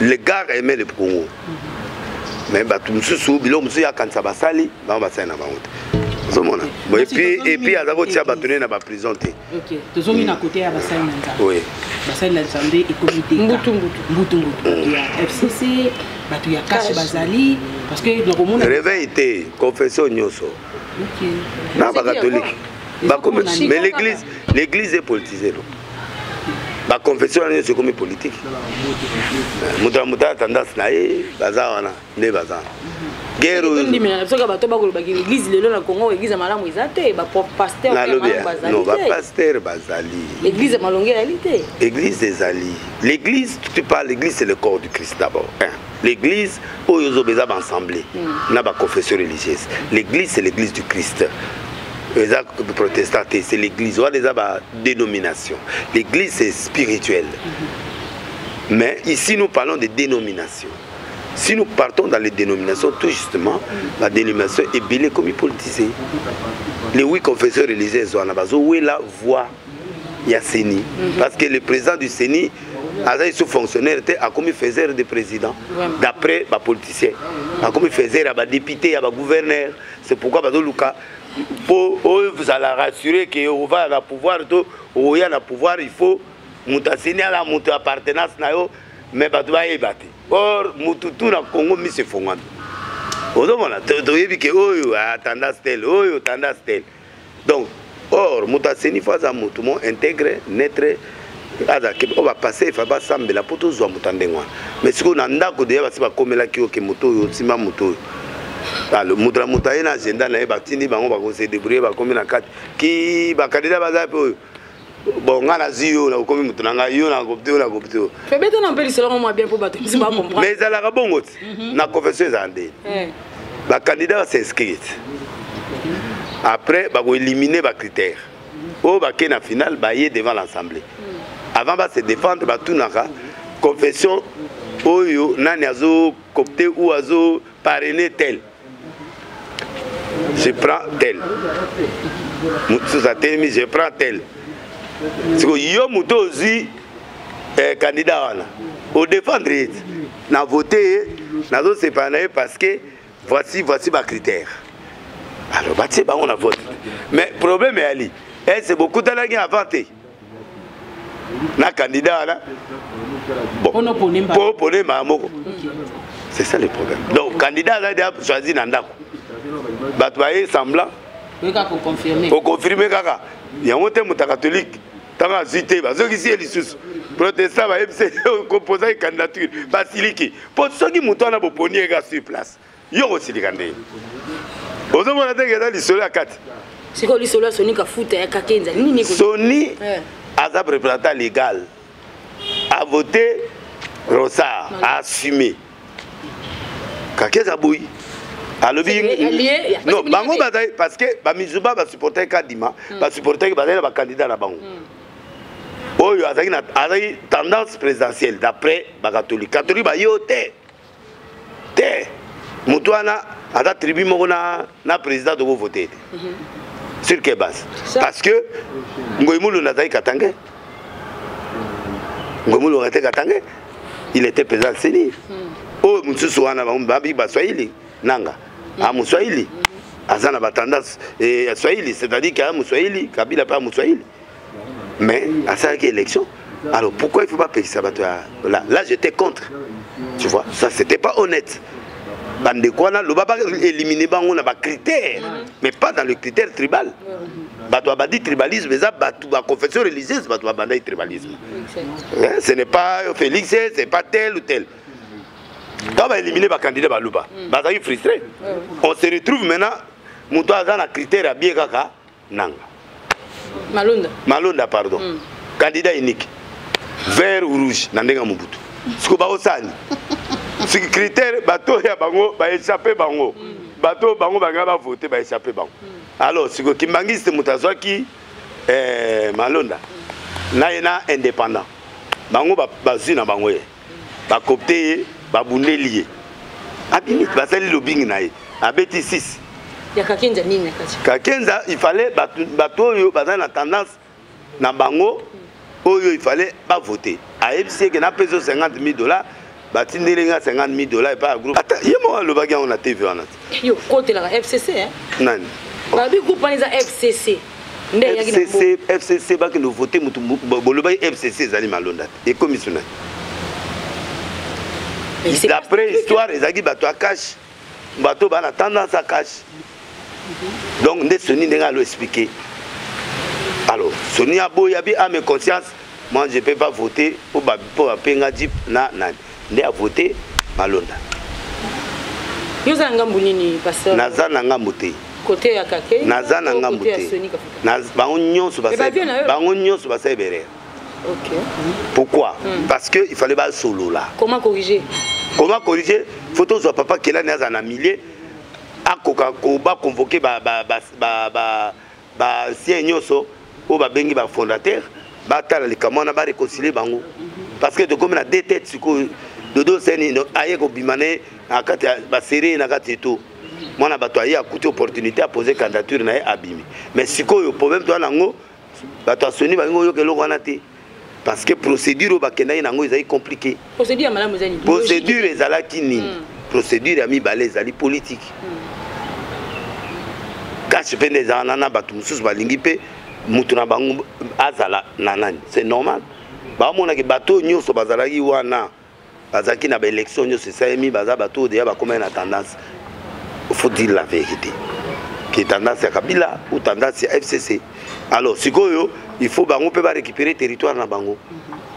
Les gars aimaient le Congo. Mais monsieur sous bilo monsieur ya kansa basali ba basali na bango. Et puis à d'abord tu as bâtonné na ba prison té.
OK. Tozomi na côté ya basali nza.
Oui.
Basali na Zambé et comité. Mbutu. Ya FCC, batu ya cash bazali parce que le monde
réveil était confession nyoso.
OK.
Na ba catholique. Mais l'église est politisée. La confession c'est comme politique. Mouta tendance na bazawana ne bazana. Guerre
l'église le na Congo église malamu izate ba pasteur bazali.
Non, ba pasteur bazali.
L'église malongé réalité.
Église des alliés. L'église tu parles l'église c'est le corps du Christ d'abord. L'église où ils ont besoin d'ensemble. Na ba confession religieuse. L'église c'est l'église du Christ. Les protestants, c'est l'église, on a des dénominations. L'église, c'est spirituel. Mais ici, nous parlons de dénomination. Si nous partons dans les dénominations, tout justement, la dénomination est belle comme politisée. Les 8 confesseurs religieux, où est la voix Yasseni? Parce que le président du CENI, il sous-fonctionnaire, a commis faiseur de président, d'après les politiciens. A commis faiseur à député, à gouverneur. C'est pourquoi, pour vous allez rassurer que vous va à pouvoir, il faut monter à la montée appartenance, mais pas de battre. Or, tout le Congo, mais c'est fondant. Vous avez vu que tendance telle. Donc, or, Moutasseni faut intégrer, naître. On va passer, il faut pas s'embêter la pour tous les mais si on a un d'accord, il va comme la qui est moto, c'est ma moto. Le Moutaï na agenda na batini bango ba ko se débrouiller ba comme na 4 qui ba candidat ba zapo bon ngana zio na comme mutuna nga yo na kopte.
Fait bête on appelle selon moi bien pour battre, c'est pas comprendre.
Mais ça la bongo na confession zandé. Ba candidat s'inscrit. Après ba ko éliminer ba critères. O ba ke na finale ba yé devant l'assemblée. Avant ba se défendre ba tout naka confession oyo nani azo copté ou azo parrainer tel. Je prends tel. Je prends tel. C'est que yo muto aussi candidat au défendre na voter na zo séparer parce que voici ma critère. Alors bâti ba on a voté. Mais problème est ali. C'est beaucoup de gens qui ont voté. Na candidat là. Bon. Pour poner mamoko. C'est ça le problème. Donc candidat a choisi Nandako. Batouaye semblant. Pour confirmer kaka. Il y a un thème catholique. Tant à cité, parce que ici les sous protestants va composer une candidature basilique. Pour ceux qui montent na boponier gars sur place. Yo aussi les candidats. Aux hommes on a dit que l'isolo à 4.
C'est quoi l'isolo Sony ka foot ya kakenza nini ko.
Sony a sa représentant légal. A voté Rossard, a assumé. Kakenza bouille. Non, bango bataille parce que ba Mizuba va supporter Kadima, va supporter ba candidat na bango. Oyo azaki na tendance présidentielle d'après ba catholique. Catholique ba yote. Mutuana ada tribu moko na président de voter. Sur quelle base? Parce que Ngoimulu nazaki Katangé. Ngoimulu était Katangé. Il était président de CENI. Oh Mutsusu wana ba Swahili nanga. À Moussaïli, Azana Batandas et Swahili, c'est-à-dire qu'il y a Moussaïli, Kabila pas Moussaïli. Mais à ça qui élection. Alors pourquoi il ne faut pas payer ça? Là j'étais contre. Tu vois, ça c'était pas honnête. Bande quoi là, le baba éliminer bango na ba critères, mais pas dans le critère tribal. Bato a dit tribalisme, mais ça la confession religieuse, bato a bandé tribalisme. Ce n'est pas Félix, c'est pas tel ou tel. Quand on va éliminer le candidat Balouba, ça est frustré. On se retrouve maintenant, mon toit a un critère à bien kaka nanga. Malonda pardon. Candidat unique. Vert ou rouge, nandenga Mobutu. Ce que ba osani. Ce critère bateau ya bango ba échapper bango. Bateau bango banga ba voter ba échapper bango. Alors ce que Kimbangiste Mutazwaki Malonda na indépendant. Bango ba zina bango ye. Ba copter ba bundeli. Abimi ba sali lobbying na ye. Abeti 6.
Ya Kakenza nini kati?
Kakenza il fallait bateau yo bazana tendance na bango oyo il fallait pas voter. A FCC que na peso $50,000. $50,000 et pas un groupe. Attends, il y a moi le bagage on a TV on a.
Yo côté la FCC hein.
Non.
Ba bi groupe les FCC.
FCC ba que nous voter mutu bolo ba FCC zali Malonda et commissionnaire. D'après histoire ezaki bato a cash. Bato ba na tendance à cash. Donc ne Sony n'enga lo expliquer. Alors, Sony a beau yabi à mes conscience, moi je peux pas voter pour penga dip na nan. Ne a voté Malonda.
Yoza ngambu nini pasteur?
Naza na ngambu te.
Côté ya Kake.
Naza na ngambu te. Bango nyonso basa ebere.
OK.
Pourquoi? Parce que il fallait pas solo là.
Comment corriger?
Comment corriger? Photo zo papa qui là naza na milieu a koka ko ba convoquer ba sien nyonso o ba bengi ba fondateur ba tala le kamona ba réconcilier bango. Parce que de comme la deux têtes dodo seni aye ko bimane akati ba série na kati tout moi na bato aye a coûté opportunité à poser candidature na abimi mais siko yo problème toi nango bato Sony ba ngo yo ke loko na te parce que procédure ba kenda nango ezali compliqué
procédure malamu ezali
procédure ezala kini procédure ami balé ezali politique cache pende za nana bato mususu balingi pe mutu na bango azala nanani c'est normal. Ba mona ke bateau nyonso bazalaki wana bazaki na ba élection nyonso saimi baza bateau de ba comme une tendance. Il faut dire la vérité. Qui tendance à Kabila ou tendance à FCC. Alors sikoyo il faut bango pe ba récupérer territoire na bango.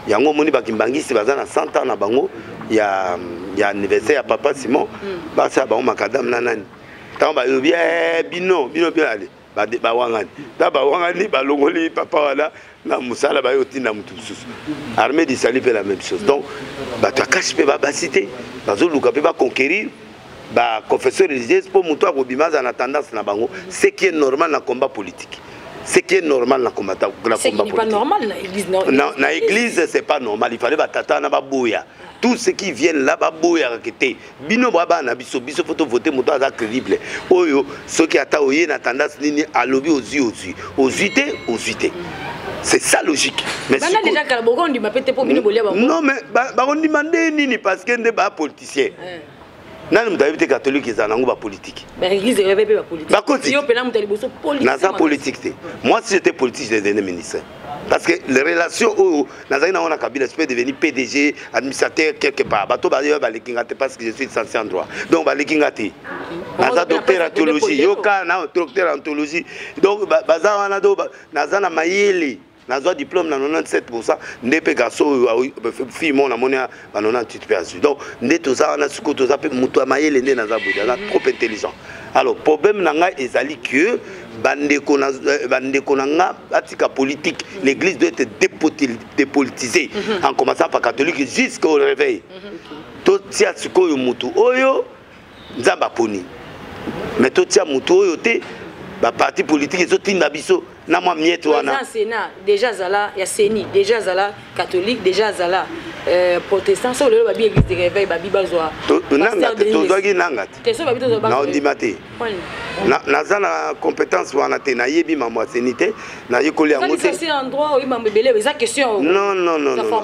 Yango moni ba Kimbangisi baza na 100 ans na bango ya anniversaire ya papa Simon ba sa bango makadam nanani. Tant ba yobi bino bien aller. Ba wangani. Ta ba wangani ba longoli papa wala. Na musala ba yoti na mutu susu armée du salut fait la même chose donc ba ta cache pe ba cité bazo luka pe ba conquérir ba confesseur religieuse pour mutu a kobimaza na tendance na bango ce qui est normal na combat politique ce qui est normal na combat politique
c'est pas normal na église non
na église c'est pas normal il fallait ba tata na ba boya tout ce qui viennent là ba boya rakete bino baba na biso photo voter mutu aza crédible oyo ceux qui ata oye na tendance nini a lobby aux uité. C'est ça logique. Mais
si déjà Kalabogo on dit ma pété pour venir bolia bango.
Non mais on demande nini parce que n'est pas politicien. Nani mutavite catholique ezanango ba politique.
Ba église réveille pas politique.
Ba côté.
Yo pela mutaliboso politique.
Na ça politique. Moi si j'étais politique je devenais ministre. Parce que les relations où Nazari na Kabila je peux devenir PDG, administrateur quelque part. Bato ba yo ba lekingate parce que je suis censé en droit. Donc ba lekingate. Naza docteur en théologie, yoka na docteur en théologie. Donc baza wana do naza na mayele. Naza diplôme na 97%, ndepé gaso fille mon amonia na 98%. Donc ndeto za wana suko to za pe mutu mayele nde naza boda, trop intelligent. Alors problème nanga ezali que bandeko nanga atika politique, l'église doit être dépolitisée en commençant par catholique jusqu'au réveil. To tia suko yo mutu oyo nzamba poni. Mais to tia mutu oyo te ba parti politique ezotinda biso na mwa mieto wana.
Déjà zala ya seni, déjà zala catholique, déjà zala protestant, so le babi église de réveil babi bazwa.
Nanga to dogi nanga.
Te so babi to bazwa.
Na ondimate. Na na compétence wana te na yebi mamwa senité, na yekoli yango te.
Ça c'est un droit oui mambebele, ça question.
Non.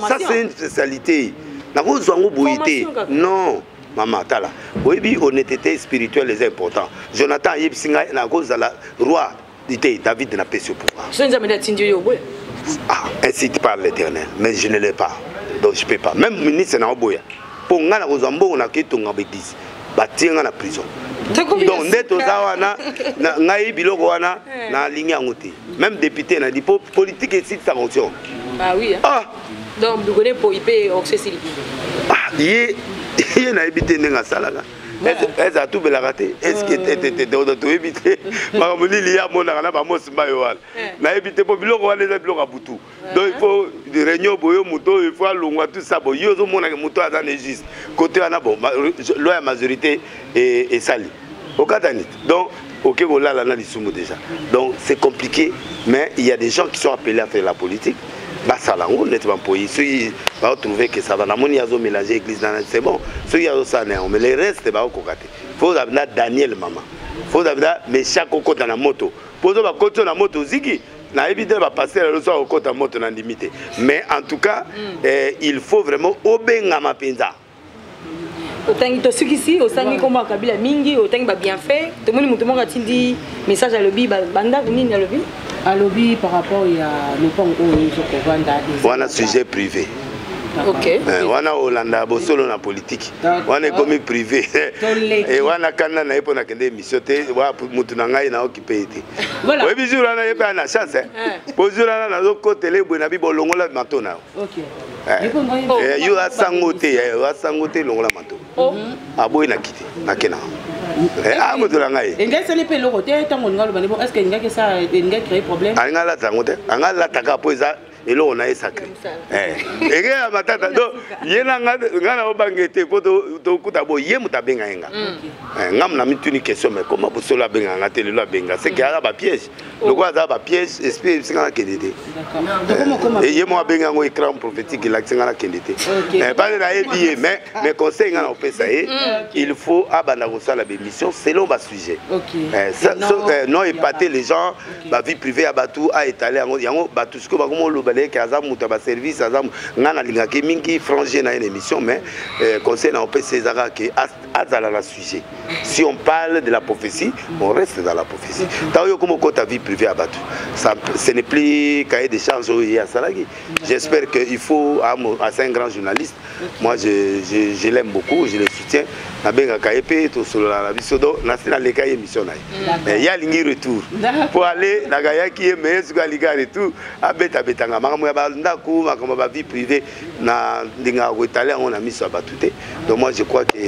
Ça c'est une spécialité. Na ko zwango boyité. Non. Maman tala. Oui, honnêteté spirituelle est important. Jonathan Yebsinga na cause de la roi David n'a pas ce pouvoir. incite par l'Éternel, mais je ne l'ai pas. Donc je ne peux pas. Même le ministre n'a pas. Pour nga na kozambo na kitunga bêtise. Batinga na prison. Donc ndeto za wana ngai biloko wana na ligne ngote. Même député na dit politique et cite sa fonction.
Ah oui. Ah. Donc vous connaissez pour IP Oxesili.
Ah, yé na habité ndenga salaka. Est-ce à tout bela raté? Est-ce que t'es de éviter? Makamuli liya mona na ba mosimba yo wala. Na éviter pour biloko wana les biloko abutu. Donc il faut de réunion boyo muto, il faut longwa tout ça boyo zo mona muto azane juste. Côté wana bon, la majorité est sali. Au Katanit. Donc OK voilà là na lisumu déjà. Donc c'est compliqué, mais il y a des gens qui sont appelés à faire la politique. Bah ça là on est pas pour ici va trouver que ça va na moni azo mélanger église dans c'est bon ceux qui ont ça mais les restes ba kokate faut avoir Daniel maman faut avoir mais chaque côté dans la moto pour ba côté na moto ziki na évidemment va passer le soir au côté moto na limité mais en tout cas il faut vraiment obenga mapenza
autant que ceux ici au sangi comme Kabila mingi autant ba bien fait tout le monde a dit message à lobby banda nini à lobby
à lobby par rapport il y a le pont
on a sujet privé.
OK.
On a Hollanda bosolo na politique. On est comme privé. Et on a kana na epo na kende émission te wa mutu na ngai na occupé été. Voilà. Oui bizura na yepa na chance. Bozura na zo côté bo na bi bolongola matona.
OK.
Yo asangote longola mato. Aboy na kiti na kena. Ah mutu na ngai.
Ngai sele pe loko te tango ngalo bani bon est-ce que ngai que ça ngai créer problème?
Angala tangote. Angala taka po eza et là on a sacré et que matata do yena ngana obangete ko to kutabo ye mutabenga enga ngam na mituni question mais comment pour cela benga ngate le benga c'est qu'il y a ba piège le quoi ça ba piège esprit singana kendete et ye mo benga ngo écran prophétique la singana kendete pas na ebié mais conseil ngana opesa il faut abana ko sala ba mission selon ba sujet non épater les gens ba vie privée abatu a étaler yango batu ce que ba komo lo que azam mutaba service azam ngana lingaki mingi franger na une émission mais conseil na opé César que azala la sujet si on parle de la prophétie on reste dans la prophétie tayo comme ta vie privée abatu ça ce n'est plus cahier des charges à Salagi j'espère que il faut à un grand journaliste moi je l'aime beaucoup je le soutiens na benga kayepe to solo la bisodo na sina le cahier émission na mais il y a lingi retour pour aller na gayaki mais su galiga retour abeta betanga makambo ba ndako makambo ba vie privée na ndinga ko italien on a mis ça batute donc moi je crois que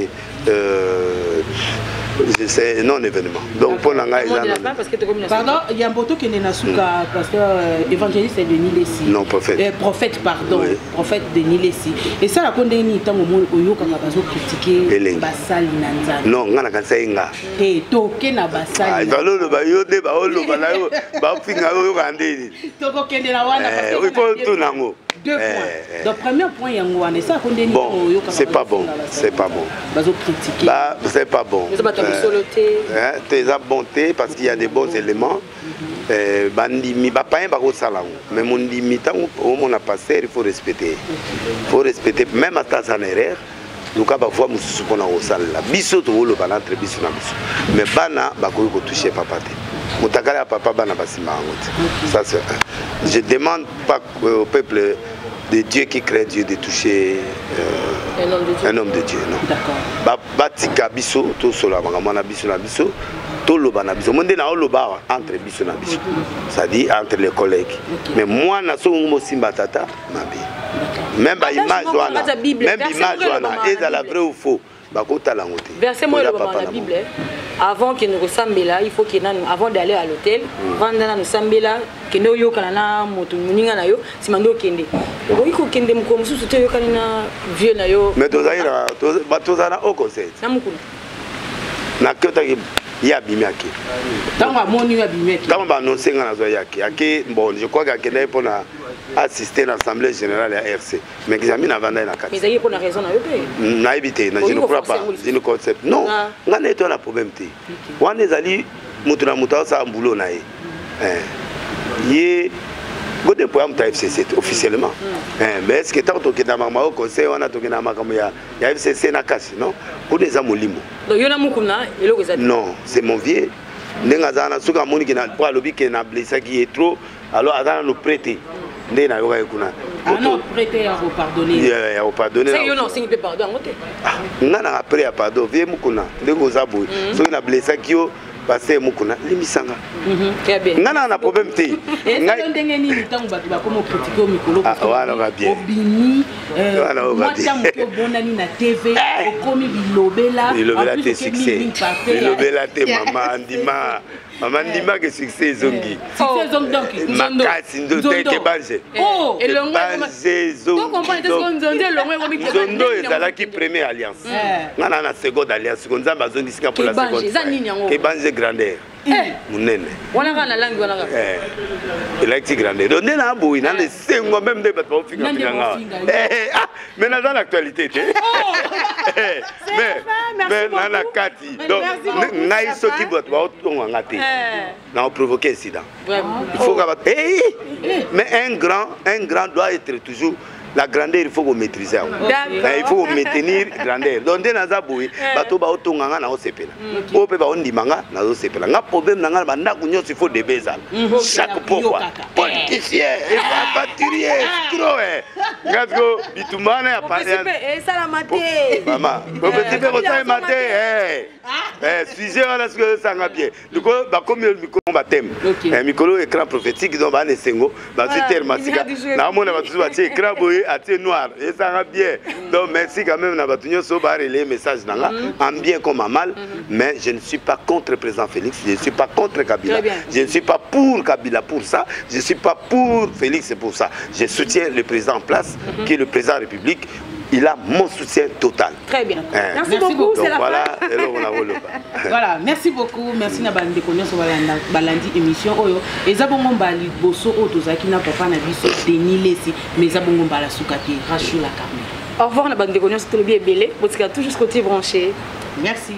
c'est non événement donc pour nanga
pardon il y a un boto qui n'est na suka pasteur évangéliste de Nilesi
non prophète
pardon prophète de Nilesi et ça la kondeni tango mo oyoka nga bazo critiquer basali na nzala
non ngana kansa inga
toke na basali
ba lolo ba yode ba olo ba la yo ba finga yo kandeni
toko kende na wana
parce que il faut tout nango
deux points donc premier point yango wana ça kondeni
oyoka c'est pas bon
bazo critiquer
c'est pas bon tes bonté parce qu'il y a des bons éléments bandimi bapain bako salango mais mon limitant au mon passer il faut respecter même à ta erreur nous ka ba fois mususu pona au sala biso to wolo bana entre biso na biso mais bana bako ko toucher papa te mutakala papa bana basima ngote ça c'est je demande pas au peuple de Dieu qui crée Dieu de toucher un homme de Dieu non d'accord batika biso to solo makambo na biso to loba na biso monde na loba entre biso na biso ça dit entre les collègues mais moi na so mo simba tata mabe même ba image wana et la vrai ou faux bakota la ngote
verset moi le dans la Bible avant que nous ressemble il faut que avant d'aller à l'hôtel vendana nous sambela que nous yo kana moto muninga na yo simando kende ko kende mko mususu te yo kana vieux na yo
mais tozaira batozana au conseil
namukuna
na kota ya bimiaki
tanga moni ya bimiaki
tanga ba annoncer ngana zo yaki ake bon je crois que kende pour na assister à l'Assemblée générale à RC. Mais ils ont mis la vente dans la carte.
Mais il y a une raison à eux.
Non, je ne crois pas. Je ne concept. Non, on a été un problème. On est allé, mutuna mutao ça boulot nae. Yé, godé pour am FCC officiellement. Mais est-ce que tant que dans ma conseil on a toqué dans ma comme ya FCC na casse non? Pour des amolimo.
Donc yona mukuna elo ko
non, c'est mon vieux. Nenga zana suka moni qui na pour lobby qui na blessé qui est trop alors azana nous prêter. nde na yoka kuna
ah non prêter à pardonner
ya pardonner
c'est yo non signe pe pardon ngote
nga na après ya pardon vie mukuna ndeko zabu so na blessa kio passer mukuna limisanga nga na problème te
nga ndenge nini tangu batu bakoma critiquer mikolo
wana ba bien
obini mwata mko bonani na TV okomi bilobela
te succès bilobela te mama ndima Maman Ndima que succès zongi.
Succès zongi donc.
Makasi ndo teke banje.
Oh, et le
banje zongi.
Donc on parle de ce qu'on zonde le ngwe komi
ke. Zondo ezala ki première alliance. Ngana na seconde alliance konza bazongi sika pour la seconde. Ke banje grandeur. Munene.
Wana kana langi wana ka.
Electric grandeur. Donc na boui na le sengo même de bato finga finga. Ah, mais dans l'actualité te. Mais na kati. Donc ngai soki bato ba otonga ngate. n'a provoqué incident. Il faut mais un grand doit être toujours la grandeur, il faut qu'on maîtrise. Il faut maintenir la grandeur. Donc, dans la bouille, bateau ba otonganga na osepela. O pe ba ondimanga na osepela. Nga problème na nga banda kunyo il faut des bezal. Chaque pourquoi politicien, aventurier, escroc. Ngasko bitumana ya parler.
Et ça la maté.
Maman, petit peu ça maté. Sujet on a ce que ça nga bien. Du coup, ba comme le micro batem. Micro écran prophétique donc ba nesengo, ba super masika. Na mona ba tuba tie écran boy à noir et ça va bien. Donc merci quand même na batunyo so ba les messages nanga en bien comme en mal, mais je ne suis pas contre le président Félix, je ne suis pas contre Kabila. Je ne suis pas pour Kabila pour ça, je ne suis pas pour Félix pour ça. Je soutiens le président en place qui est le président de la République. Il a mon soutien total.
Très bien. Merci beaucoup.
Donc voilà,
voilà, merci beaucoup. Merci na bande konyo so balandi émission oyo. Ezabongo mbali boso otozaki na papa na biso Denilesi, mais ezabongo mbala sukaki Rachel la Carmen.
Au revoir na bande konyo, c'est tout bien belé. Botika toujours côté branché.
Merci.